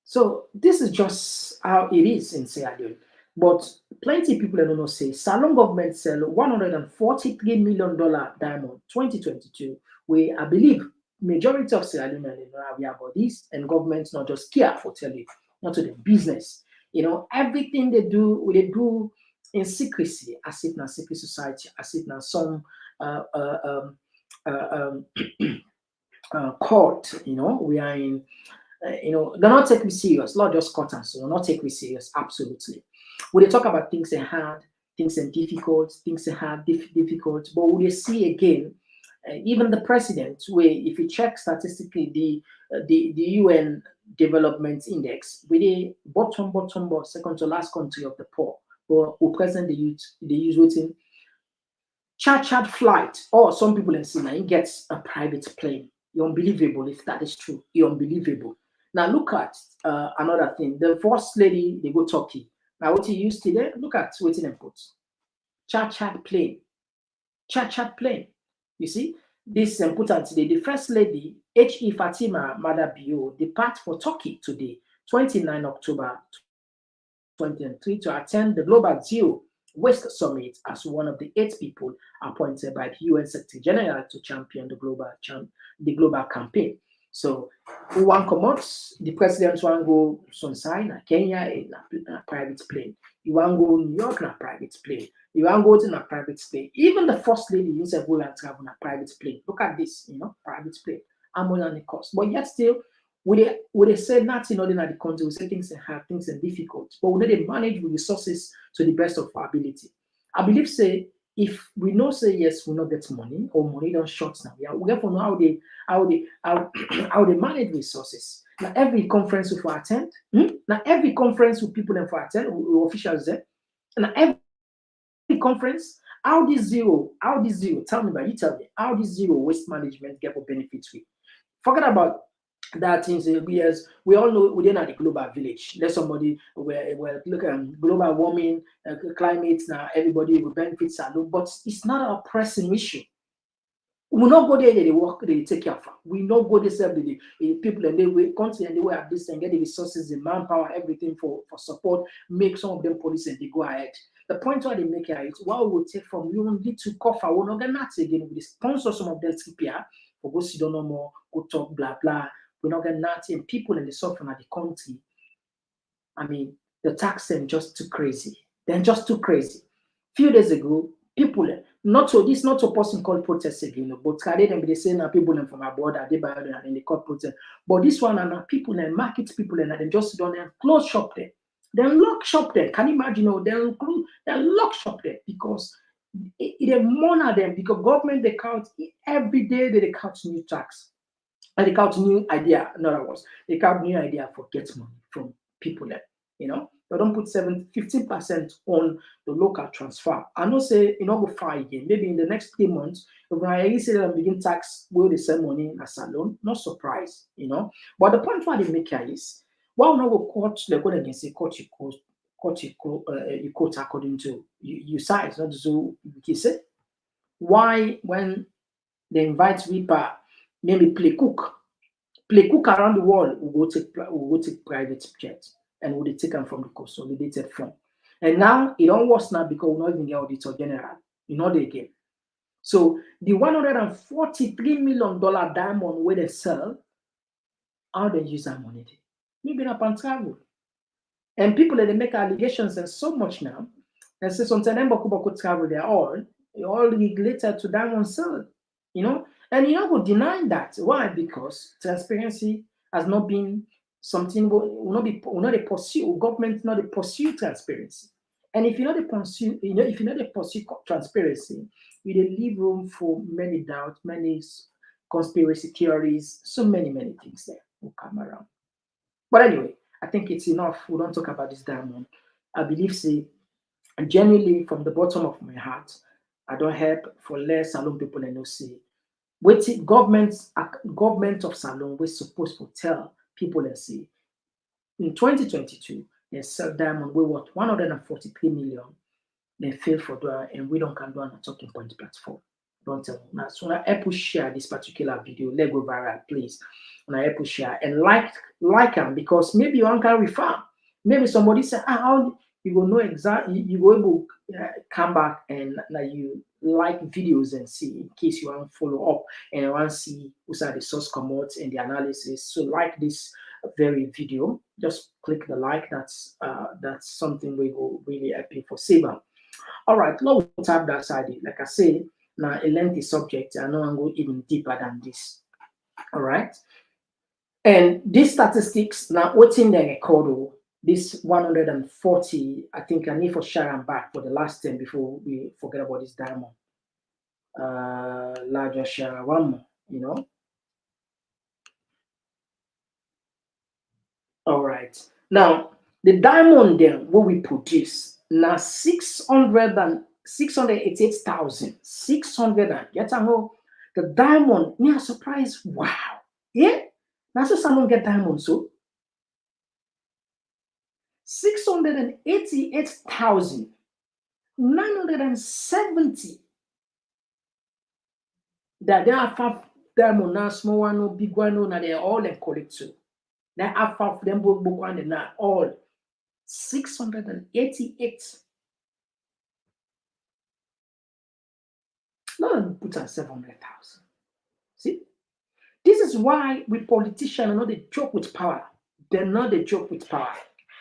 So this is just how it is in Sierra Leone. But plenty of people don't know say Salon government sell $143 million diamond 2022, where I believe majority of Sierra Leone know about this, and governments not just care for telling, not to the business. Everything they do in secrecy, as if in a secret society, as if in some court. We are in. They're not take me serious. Not just courts, so not take me serious. Absolutely. When they talk about things they hard, things and difficult, things they hard, difficult, but when they see again, even the president, where if you check statistically the UN Development Index, with the bottom, second to last country of the poor, or who present the use waiting chartered flight, or some people in Sina gets a private plane. You're unbelievable if that is true. You're unbelievable. Now look at another thing. The first lady, they go Turkey. Now what he used today, look at waiting and put. Chartered plane. Chartered plane. You see, this is important today. The first lady, H.E. Fatima Madabio, depart for Turkey today, 29 October 2023, to attend the Global Zero Waste Summit as one of the 8 people appointed by the UN Secretary General to champion the global campaign. So, who one comes, the president want go Sunside, Kenya in a private plane. You want go New York in a private plane. You want go to a private plane. Even the first lady himself will travel in a private plane. Look at this, private plane. I'm more than the cost, but yet still, would they say not in ordinary country, we say things are hard, things are difficult, but we need to manage with resources to the best of our ability. I believe say If we know say yes, we not get money or money don't short now. Yeah, we have to know how they manage resources. Now every conference we for attend, now every conference with people and for attend, with officials there, and every conference, how this zero, tell me about you tell me how this zero waste management get for benefits with. Forget about that things because we all know we're not the global village. Let somebody well look at global warming, climate now, everybody will benefit salon, but it's not a pressing issue. We not go there, they work, they take care of. We not go there, the people and they will country and they will have this and get the resources, the manpower, everything for support, make some of them police and they go ahead. The point why they make it is what we will take from you need to cover, we're not gonna again, we sponsor some of them CPR for go sit down no more, go talk, blah blah. We're not gonna and people in the southern of the country. I mean, the tax them just too crazy. They're just too crazy. Few days ago, people not so this not so person called protest again, but they them be saying people them from abroad they buy and they call protest. But this one are people and market people and they just don't close shop there. Then lock shop there. Can you imagine? They lock shop there because they monitor them because government they count every day they count new tax. And they count new idea, in other words, they count new idea for get money from people there. They don't put 15% on the local transfer. I know say go far again. Maybe in the next 3 months, if I see them begin tax will they send money in a salon, no surprise, But the point why they make here is why not go court, they go against the court you quote according to you size, not so you say. Why when they invite Reaper, maybe play cook around the world, we go take private jets and we take them from the consolidated fund. And now it don't worse now because we not even get auditor general. They again. So the $143 million diamond where they sell, how they use that money? Maybe up and travel. And people that they make allegations and so much now, and say sometimes them boku travel, they're all related to diamond sale, And you're not going to deny that. Why? Because transparency has not been something will not a pursue. Government not a pursue transparency. And if you're not a pursue, if you're not a pursue transparency, you leave room for many doubts, many conspiracy theories, so many things there will come around. But anyway, I think it's enough. We don't talk about this diamond. I believe, genuinely from the bottom of my heart, I don't help for less salon people and no say. Wait, government of salon we're supposed to tell people and say in 2022 they sell diamond we worth 143 million. They fail for doing and we don't can do on a talking point platform. Don't tell me. Now, so now Apple share this particular video, let go viral, please. Now Apple share and like them because maybe you can refer. Maybe somebody say, how you will know exactly, you will able come back and you like videos and see in case you want to follow up and you want to see who's the source commodity and the analysis. So like this very video, just click the like. That's something we will really happy for Saban. All right, now we'll tap that side. Like I say, now a lengthy subject. I know I'm going even deeper than this. All right. And these statistics, now what's in the record, this 140, I think I need for share and back for the last 10 before we forget about this diamond. Larger share, one more, All right. Now, the diamond then, what we produce, now 688,000. 600, get the diamond, me a surprise, wow. Yeah? Now, so someone get diamond, so 688,970. That there are 5 diamond now, small one, no big one, no, now they're all in collect too. Now, I found them book one and now all 688. Not put on 700,000. See, this is why we politicians are not a joke with power. They're not a joke with power.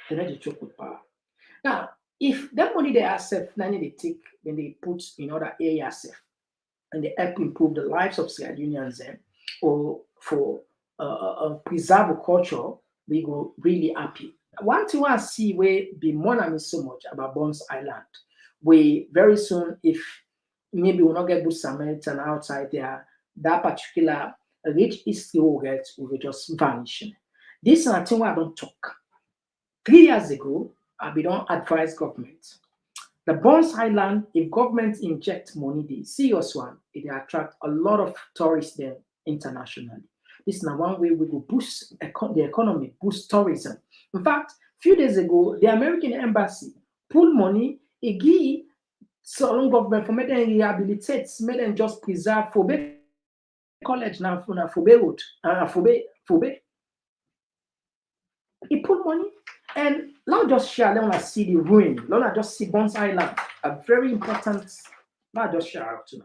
They're not a joke with power. Now, if that money they are safe, then they take, then they put in other areas safe, and they help improve the lives of Sierra Leoneans, or for preserve a culture, we go really happy. One thing I see where be more than so much about Bones Island, we very soon, if maybe we'll not get good Samaritan outside there, that particular rich history will just vanish. This is a thing where I don't talk. 3 years ago, I be don't advise government. The Bonds Island, if government inject money, the serious one, it will attract a lot of tourists there internationally. This is now one way we will boost the economy, boost tourism. In fact, few days ago, the American embassy pulled money, it give some government for make them rehabilitate, make them just preserve Fobe College now, na Fobe Road, Fobe. He put money and now just share, let us see the ruin. Let us just see Bonds Island, a very important. Now just share out to.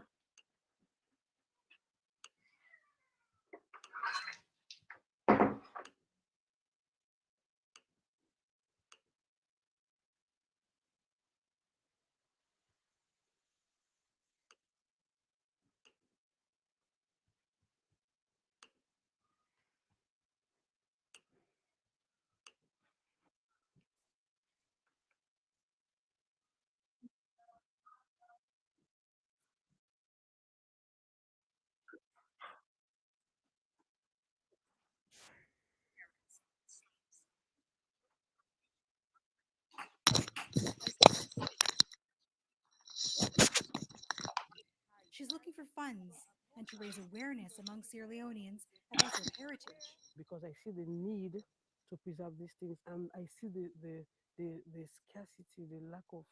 She's looking for funds and to raise awareness among Sierra Leoneans about their heritage. because I see the need to preserve these things, and I see the scarcity, the lack of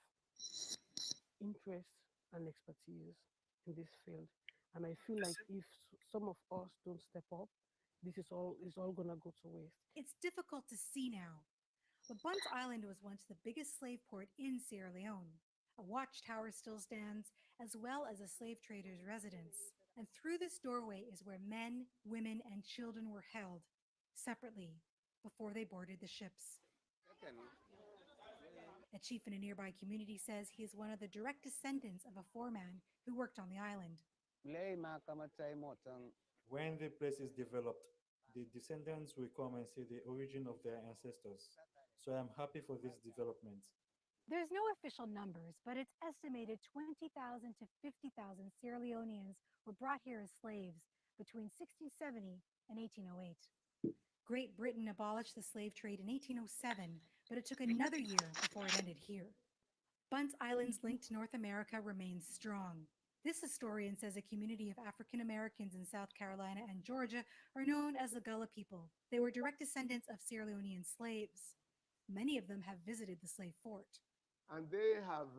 interest and expertise in this field. And I feel like if some of us don't step up, this is all gonna go to waste. It's difficult to see now, but Bunt Island was once the biggest slave port in Sierra Leone. A watchtower still stands, as well as a slave trader's residence. And through this doorway is where men, women, and children were held, separately, before they boarded the ships. A chief in a nearby community says he is one of the direct descendants of a foreman who worked on the island. When the place is developed, the descendants will come and see the origin of their ancestors. So I am happy for this development. There's no official numbers, but it's estimated 20,000 to 50,000 Sierra Leoneans were brought here as slaves between 1670 and 1808. Great Britain abolished the slave trade in 1807, but it took another year before it ended here. Bunt Island's link to North America remains strong. This historian says a community of African Americans in South Carolina and Georgia are known as the Gullah people. They were direct descendants of Sierra Leonean slaves. Many of them have visited the slave fort. And they have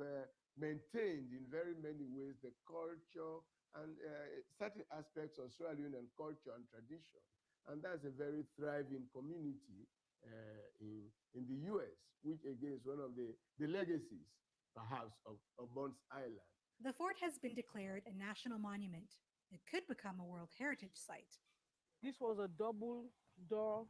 maintained in very many ways the culture and certain aspects of Sierra Leonean culture and tradition. And that's a very thriving community in the US, which again is one of the legacies, perhaps, of Bonds Island. The fort has been declared a national monument. It could become a World Heritage Site. This was a double door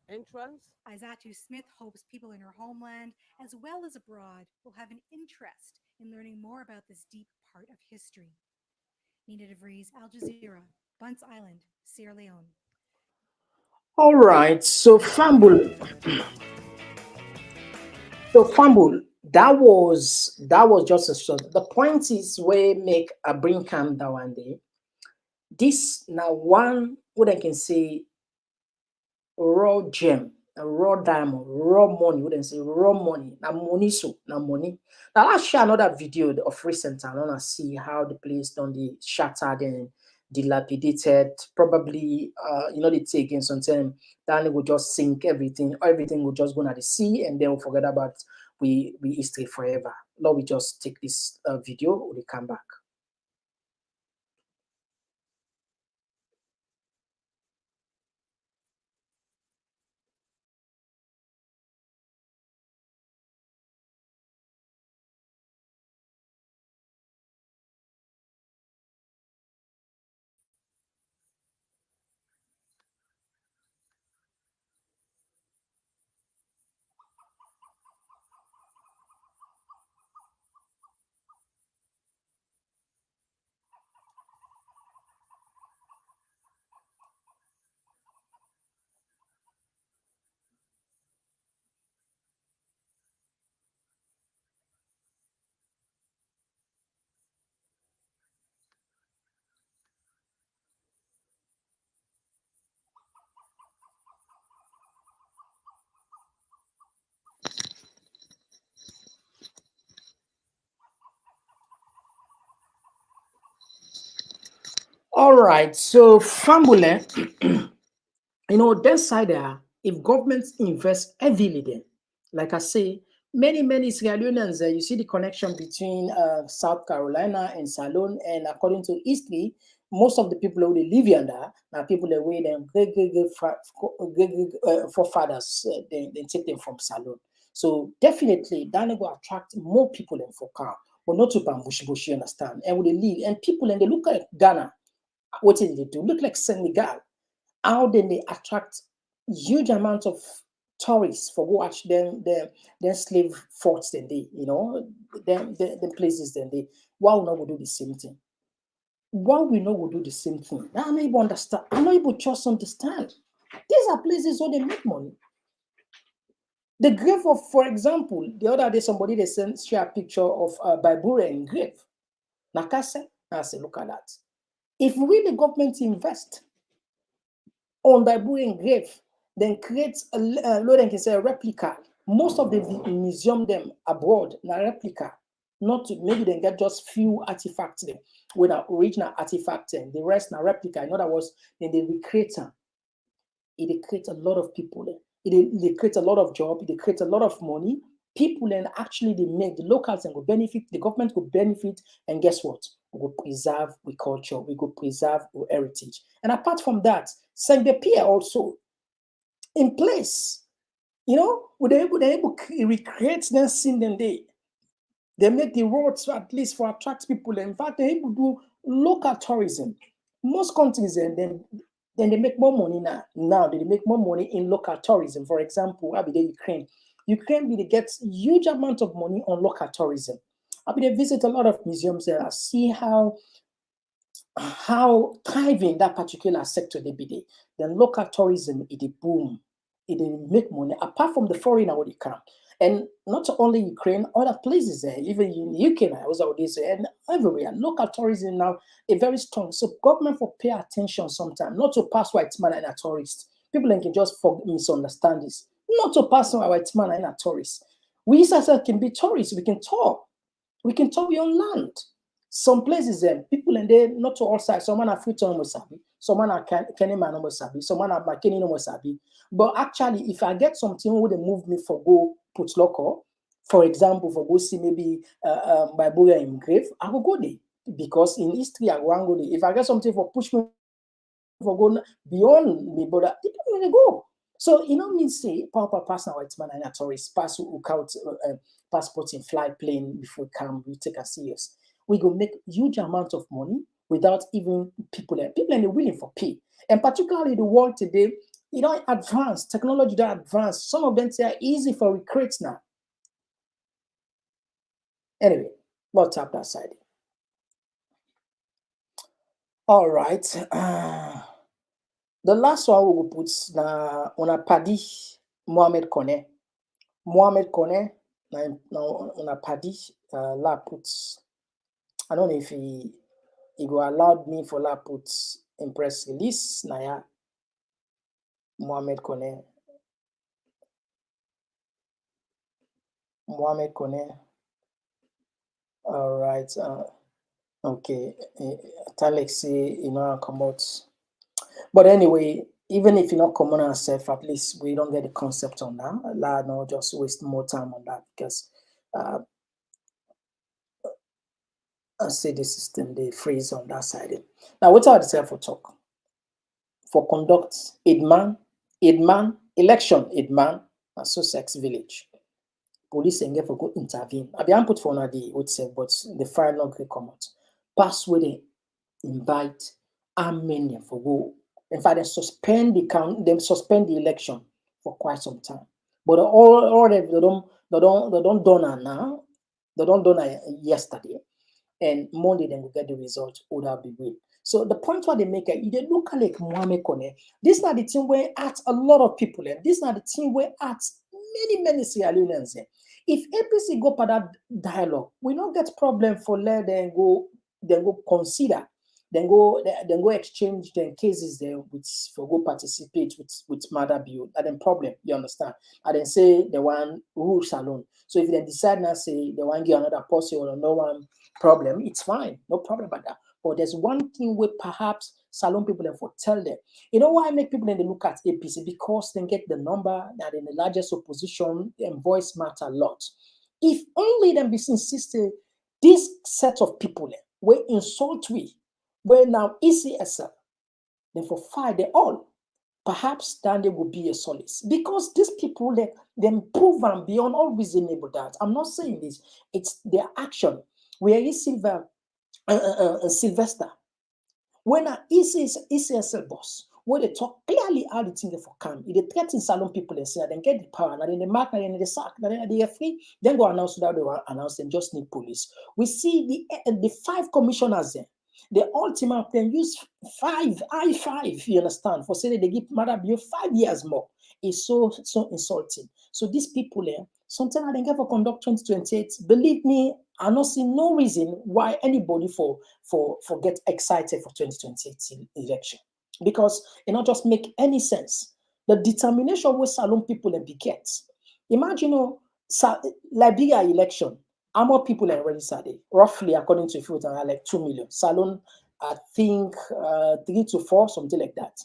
entrance. Isatu Smith hopes people in her homeland, as well as abroad, will have an interest in learning more about this deep part of history. Nina DeVries, Al Jazeera, Bunce Island, Sierra Leone. All right, so fumble. That was just a short. The point is where make a bring calm down one day. This now one what I can say raw gem, a raw diamond, raw money. Wouldn't say raw money. Now money so now money. Now let's share another video of recent time. I wanna see how the place done the shattered and dilapidated. Probably they take in some time. Then it will just sink everything. Everything will just go to the sea and then we'll forget about we history forever. Now we just take this video, we come back. All right. So Fambule, that side there, if governments invest heavily there, like I say, many Sierra Leoneans, you see the connection between South Carolina and Salone, and according to history, most of the people who they live under are people that way them great forefathers, they take them from Salone. So definitely, that will attract more people in Fokar, but not to Bush, you understand? And when they live, and people, and they look like Ghana, what did they do? Look like Senegal. How then they attract huge amount of tourists for go watch them slave forts then they, them places then they, why we not go do the same thing? Why we not go do the same thing? I'm not able to understand. I'm not able to just understand. These are places where they make money. The grave of, for example, the other day somebody they sent share a picture of Biburian grave. Nakase, I say, look at that. If we the government invest on Biburian grave, then create can say a replica. Most of the museum them abroad na replica, not to, maybe they get just few artifacts there with an original artifact, and the rest na replica. In other words, then they recreate them. It creates a lot of people there. It creates a lot of job. It creates a lot of money. People and actually they make the locals and go benefit. The government will benefit, and guess what? We will preserve our culture. We will preserve our heritage. And apart from that, Sangbe Pier also in place. They're able to recreate that scene then they make the roads at least for attract people. In fact, they're able to do local tourism. Most countries and then they make more money now. Now they make more money in local tourism. For example, I be the Ukraine. Ukraine gets huge amount of money on local tourism. I be they visit a lot of museums there. I see how thriving that particular sector they be there. Then local tourism it boom, it make money apart from the foreigner what they come. And not only Ukraine, other places there, even in the UK now, was out this and everywhere. Local tourism now is very strong. So government for pay attention sometimes, not to pass white man and a tourist. People can just misunderstand this. Not to pass white man and a tourist. We as can be tourists, we can tour. We can tour on land. Some places, people and they not to all sides. Some are Freetown Mosabi, some are Kenny Man Mosabi, some are McKinney Mosabi. But actually, if I get something where they move me for go put local, for example, for go see maybe Bible in grave, I will go there because in history I go there. If I get something for push me for go beyond me, but people will go. So means say Papa pass now white man and a tourist pass who count passport in fly plane before come we take us serious. We go make huge amount of money without even people and they're willing for pay. And particularly the world today, advanced technology that advanced. Some of them say are easy for recruits now. Anyway, let's tap that side. All right. The last one we will put na on a paddy Mohamed Kone. Mohamed Kone na on a paddy la puts. I don't know if he go allowed me for la put in press release na ya Mohamed Kone. Mohamed Kone. All right. Okay. Talexi, come out. But anyway, even if you not come on ourselves, at least we don't get the concept on that. No, just waste more time on that because I see the system they freeze on that side. Now, what are the for talk? For conduct Idman, election Idman, and Sussex Village. Police and get for go intervene. I be put for another would say, but the fire not great come out. Pass where they invite Armenia for go. In fact, they suspend the election for quite some time. But all they don't done now. They don't done yesterday. And Monday then we get the result, would have been win. So the point where they make it, they look like Mohamed Kone. This is not the team where at a lot of people, and this is not the team where at many Sierra Leoneans. If APC go for that dialogue, we don't get problem for let them go consider, then go exchange their cases there with for go participate with Mother Bill. And then problem, you understand? And then say the one rule salon. So if they decide now say they want to get another policy or no one problem, it's fine, no problem about that. or there's one thing where perhaps Salon people have for tell them. You know why I make people then they look at APC? Because they get the number that in the largest opposition and voice matter a lot. If only them be insisted, this set of people were insult we, where now ECSL, then for fight they all, perhaps then they will be a solace. Because these people them proven beyond all reasonable doubt. I'm not saying this, it's their action. Where is Sylvester? When a ECSL boss, where they talk clearly how the thing for come, if they threaten Salon people and say, then get the power, and then they mark, and then they sack, and then they are free, then go announce that they will announce them, just need police. We see the 5 commissioners there. The ultimate can use I5, you understand, for saying they give Madabio 5 years more. It's so insulting. So these people there, sometimes they get for conduct 2028. Believe me, I don't see no reason why anybody for get excited for 2028 election. Because it not just make any sense. The determination with Salon people and get. Imagine Liberia election. How more people are registered? Roughly, according to Filter, like 2 million. Salon, I think 3 to 4, something like that.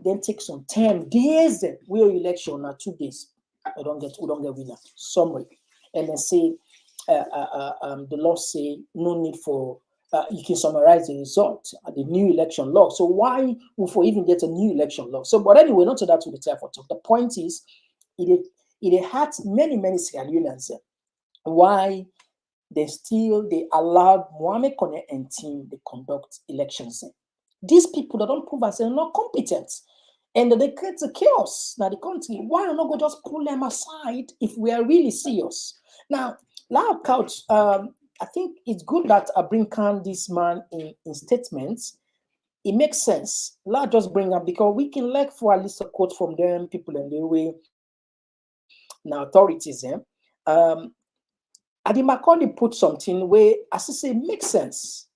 Then take some 10 days. We are election now 2 days. We don't get winner. Summary, and then say the law say no need for. You can summarize the result at the new election law. So why we for even get a new election law? So, but anyway, not to that to the time for talk. The point is, it had many Sierra Leoneans. Why they allowed Mohamed Kone and team to conduct elections. These people that don't prove themselves not competent, and they create a chaos in the country. Why not go just pull them aside if we are really serious? Now, loud couch. I think it's good that I bring this man in statements. It makes sense. Let's just bring up because we can like for at least a quote from them, people in the way. Now, authorities, Adi Macaulay put something where, as I say, makes sense.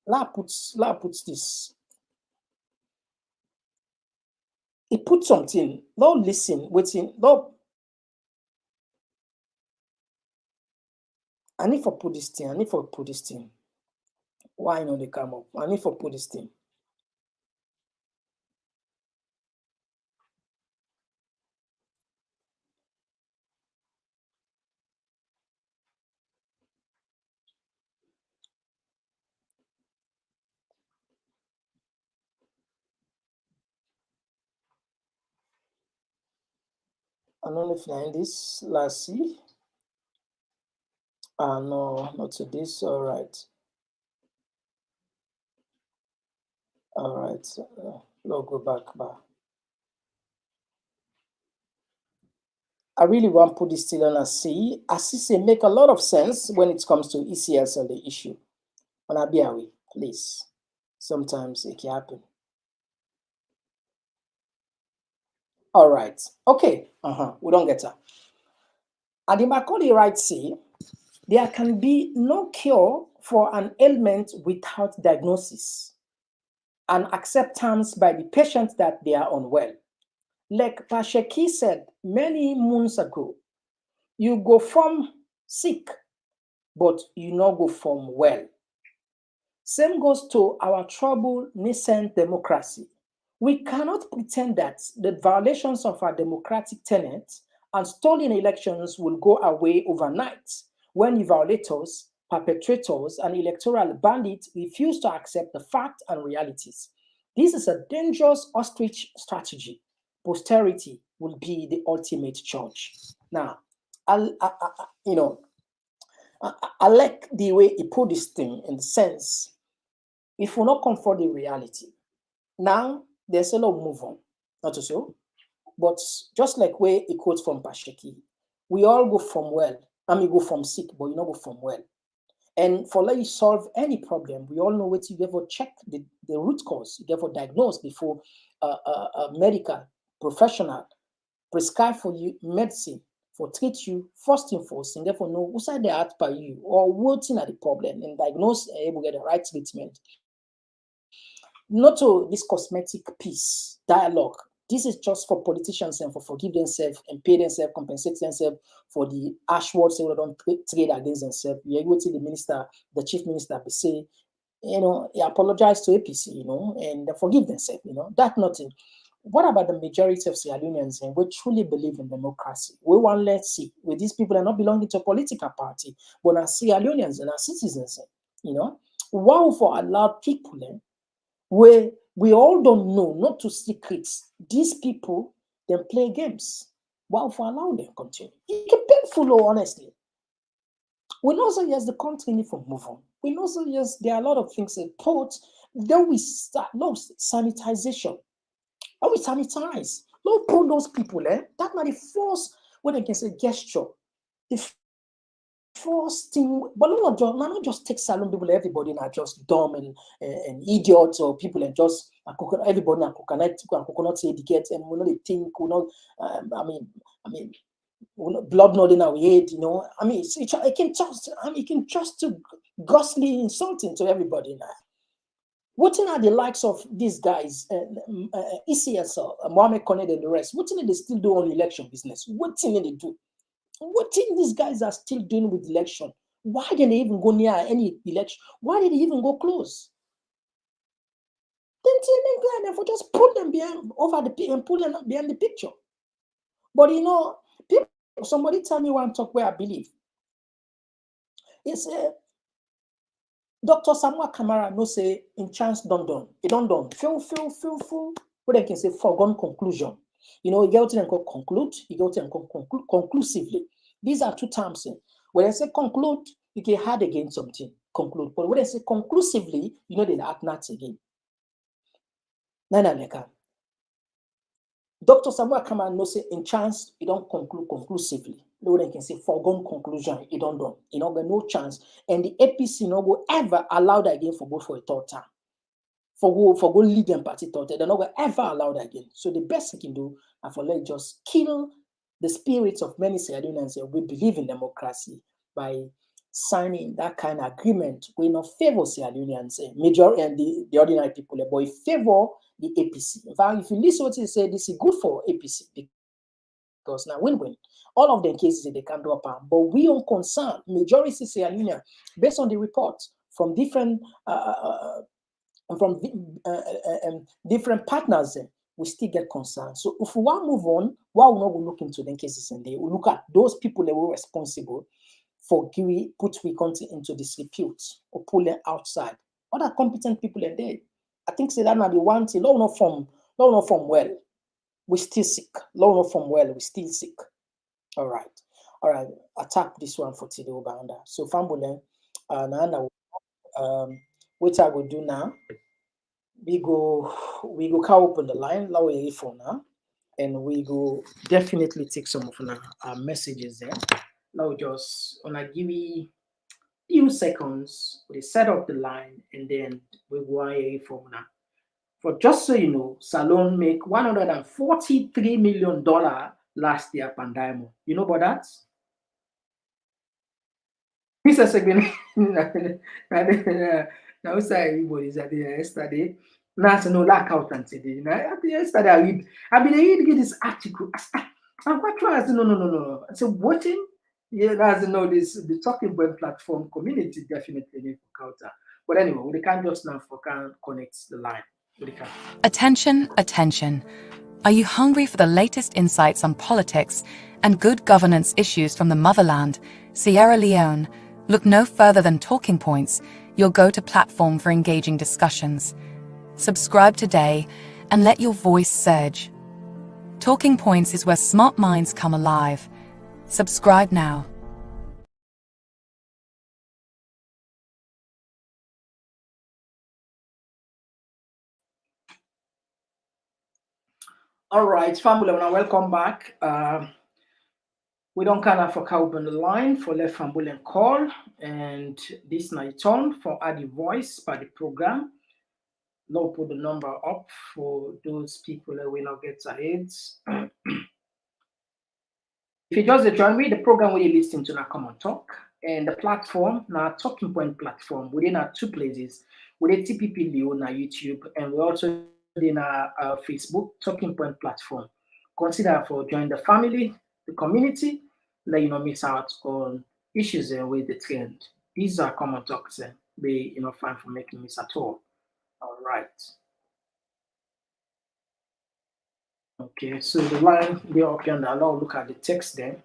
La puts this. He put something. Don't listen, waiting. No. I need for put this thing. Why not they come up? I need for put this thing. I don't know if I this. Let's see. No, not to this. All right. No, go back. I really want to put this still on a C. As I say, make a lot of sense when it comes to ECS and the issue. On Abiawi, please. Sometimes it can happen. All right. Okay. We don't get her. And the Macaulay writes, say, there can be no cure for an ailment without diagnosis and acceptance by the patient that they are unwell. Like Pasheki said many moons ago, you go from sick, but you not go from well. Same goes to our troubled nascent democracy. We cannot pretend that the violations of our democratic tenets and stolen elections will go away overnight when the violators, perpetrators, and electoral bandits refuse to accept the facts and realities. This is a dangerous ostrich strategy. Posterity will be the ultimate judge. Now, I like the way he put this thing in the sense, if we not comfort the reality, now there's a lot of move on, not so. But just like where he quotes from Pasheki, we all go from well. Go from sick, but you not go from well. And for let you solve any problem, we all know what you get for check the root cause, you get for diagnose before a medical professional prescribe for you medicine for treat you first and foremost, and therefore know who's side they at by you or what's at the problem and diagnose able to get the right treatment. Not to this cosmetic piece, dialogue. This is just for politicians and for forgive themselves and pay themselves, compensate themselves for the ash words they don't trade against themselves. You go to the minister, the chief minister, say He apologized to APC, and they forgive themselves, that nothing. What about the majority of Sierra Leoneans and we truly believe in democracy? We want, let's see, with these people are not belonging to a political party, but are Sierra Leoneans and are citizens, wow, for allow people where we all don't know, not to secrets, these people then play games. Wow, for allow them continue. It can painful, honestly. We know so yes, the country need to move on. We know so yes, there are a lot of things in port. Then we start sanitization. How we sanitize? Don't put those people That not the first what I can say gesture. The first thing, but not just take salon people, everybody not just dumb and idiots or people and just everybody and coconut say educate and we know they think we know I mean blood nodding our head, it can just to ghastly insulting to everybody now. What are the likes of these guys, ECSL, Mohammed Kone and the rest? What they still do on election business? What thing they do? What thing these guys are still doing with election? Why did they even go near any election? Why did they even go close? Then for just put them behind over the and put them behind the picture. But people, somebody tell me one talk where I believe. It's Dr. Samuel Kamara no say in chance done. It don't done. Feel. What they can say foregone conclusion. You get to and conclude, you go to and conclude conclusively. These are two terms. When I say conclude, you can add again something. Conclude. But when I say conclusively, they add not again. Nana. Dr. Samuel Kamara no say in chance, you don't conclude conclusively. No one can say foregone conclusion, you don't done. But no chance. And the APC no go ever allow that again for a third time. For go lead them party third time. They're not going to ever allow that again. So the best they can do is for let just kill the spirits of many Sierra Leoneans we believe in democracy by signing that kind of agreement. We not favor Sierra Leoneans, major and the ordinary people, but we favor the APC. In fact, if you listen to what he said, this is good for APC because now win-win. All of the cases they can do up, but we are concerned. Majority Sierra Leonean, based on the reports from different different partners, we still get concerned. So if we want to move on, why we not go look into the cases and they will look at those people that were responsible for put we country into disrepute or pull them outside. Other competent people are there. I think say that now the one thing, not from well, we still sick. Not from well, we still sick. All right. I tap this one for today, Obanda. So Fambulen, what I will do now, we go call open the line, lower your phone now, and we go definitely take some of our messages there. Now just wanna give you few seconds, we set up the line and then we go on your phone now. For just so you know, Salon make $143 million last year pandemic. You know about that? Mr. Segben, now say everybody's at the yesterday. Now no lack out and today. Yesterday I read get this article. I'm quite sure no. So voting, yeah, that's this the talking point platform community definitely need for counter. But anyway, we can't just now for can connect the line. Attention. Are you hungry for the latest insights on politics and good governance issues from the motherland, Sierra Leone? Look no further than Talking Points, your go-to platform for engaging discussions. Subscribe today and let your voice surge. Talking Points is where smart minds come alive. Subscribe now. All right, family, welcome back. We don't kind of open the line for left family and call, and this night on for add the voice by the program. Now put the number up for those people that will not get ahead. If you just join me, the program will listen to now Komon-Tok and the platform now Talking Point platform within our two places. With TPP Leone on YouTube, and we also in our Facebook Talking Point platform. Consider for join the family, the community, let you not miss out on issues with the trend. These are Komon-Toks. be fine for making this at all. All right. Okay, so the line be up here and I'll look at the text then.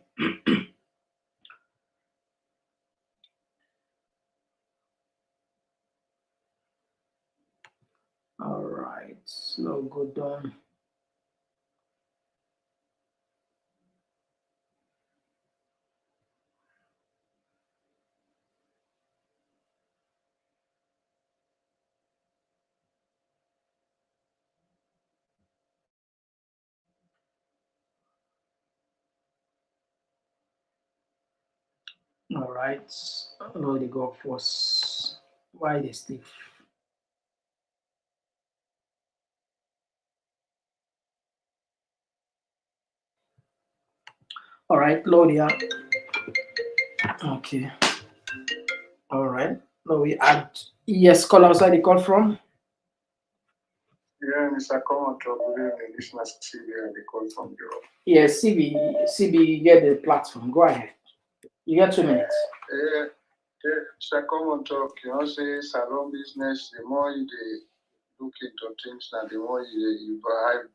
All right, so go down. All right, load the go force. Why they stiff? All right, load here. Okay. All right. Now we add. Yes, call outside the call from. Yeah, Mr. Komon-Tok, good evening. This is CB, the call from Europe. Yes, CB, get the platform. Go ahead. You get 2 minutes. Mr. Komon-Tok, say salon business, the more you look into things, and the more you have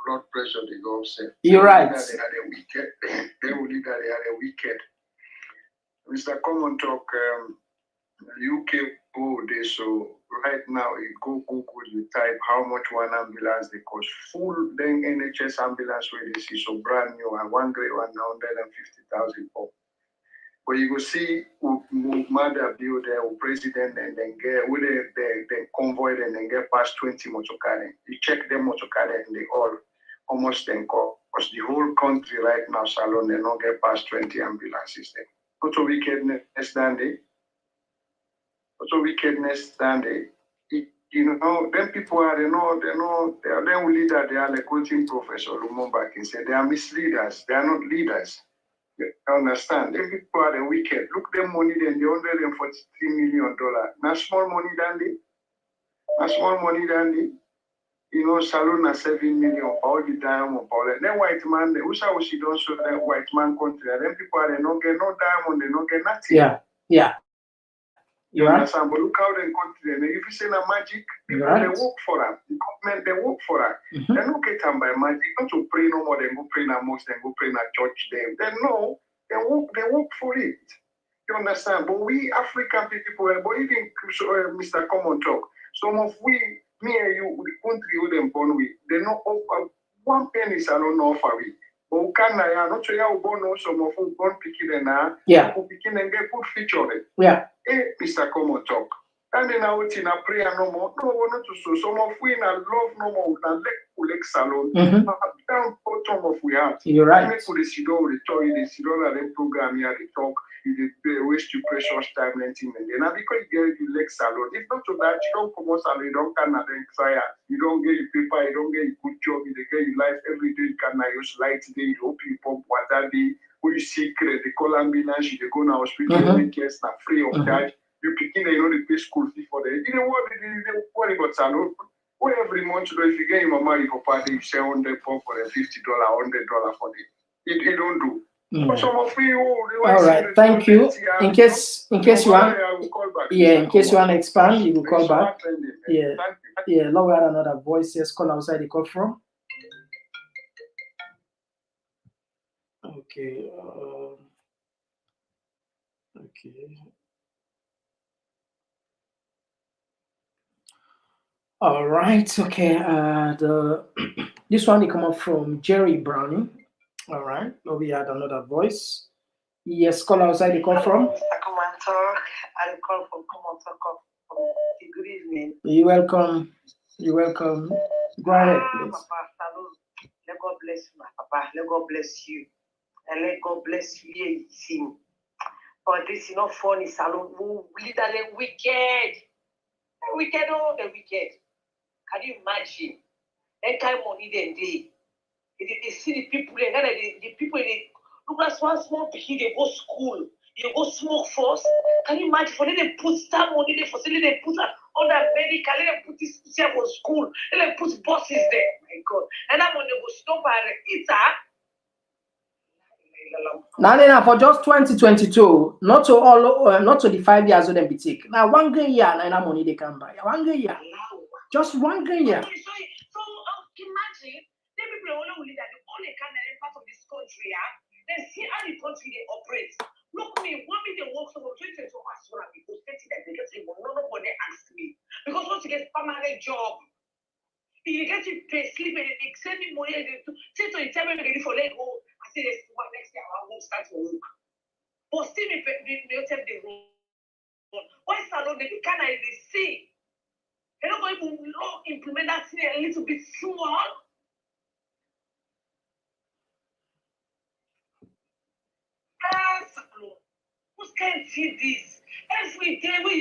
blood pressure, they go upset. You're right. They had a wicked. They will leave that they had a wicked. Mr. Komon-Tok, UK there, so right now you go Google, you type how much one ambulance they cost. Full then NHS ambulance where they see so brand new and one grade 150,000 for. But you go see mother build there with president and then get with the convoy and then get past 20 motorcade. You check them motorcade and they all almost then cost the whole country right now salon they not get past 20 ambulances there. Go to wickedness than they. So wickedness than they, then people are, they are then leaders, they are like quoting Professor Lumumba and say they are misleaders, they are not leaders. You understand? Then people are the wicked. Look them money then the $143 million. Not small money than they. Not small money than they. Salon na 7 million for all the diamond power. Then white man, who she don't show that white man country. Then people are they not get no diamond, they not get nothing. Yeah. You understand? But look how they country. And if you say a magic, people they work for them. The government they work for them. They don't get them by magic. Not to pray no more. They go pray in a mosque. They go pray in a church. They know they work for it. You understand? But we African people, but even Mr. Komon-Tok, some of we, me and you, the country who them born with, they not offer 1 penny salon offer we. But Uganda, not sure how born some of who born picking and who picking and get good feature. Yeah. Hey, Mr. Komon-Tok. And then I would in a prayer no more. No, we're not to so. Some of we in a love no more. We like salon. Down bottom of we have. You're right. Make for the Sidon, the toy, the Sidon, and then program here, the talk, you waste your precious time and thing. And then because you like salon, if not to that, you don't come out salon, you don't can identify. You don't get your paper, you don't get a good job, you get your life every day. You can use light day, you open your pump water day. When you see the call ambulance, you go now hospital, make care not free of charge. You picking, they pay school fee for them. You know what? They worry about salon. Where every month, if you get your mama, you for party, you sell $100 for $50, $100 for them. It don't do. But some of you, all right, thank you. In case you want, in case you want to expand, you will call back. Yeah. Now we had another voice. Yes, call outside the call from. Okay. Okay. All right. Okay. This one they come up from Jerry Browning. All right. Now we had another voice. Yes, call outside the call from. Mr. Komon-Tok, I call from Komon-Tok. Good evening. You're welcome. You're welcome. Go ahead, please. Papa, let God bless you, my Papa. Let God bless you. And let God bless you. But this is not funny, Salon. Literally wicked. Wicked, oh, the wicked. Can you imagine? That kind of money they see the people, the people, look at small people, they go school, you go smoke first. Can you imagine? For them, they put that money, they put that on that medical, they put this for school, they put buses there. My God. And that money go stop at the eater. Now then, for just 2022, not to all, not to the 5 years of them be take. Now 1 year, now money they can buy. 1 year, just 1 year. So imagine, the people all only that the only Canadian part of this country, they see how the country they operate. Look me, one minute they work so from 2022 as well, because they get even nobody asked me. Because once you get permanent job, you get to pay sleep and they send me money to tell me ready for let go. I say this next year I won't start to work. But still me tell the road. Why salon they can I see? They don't even implement that thing a little bit small. Who can see this? Every day we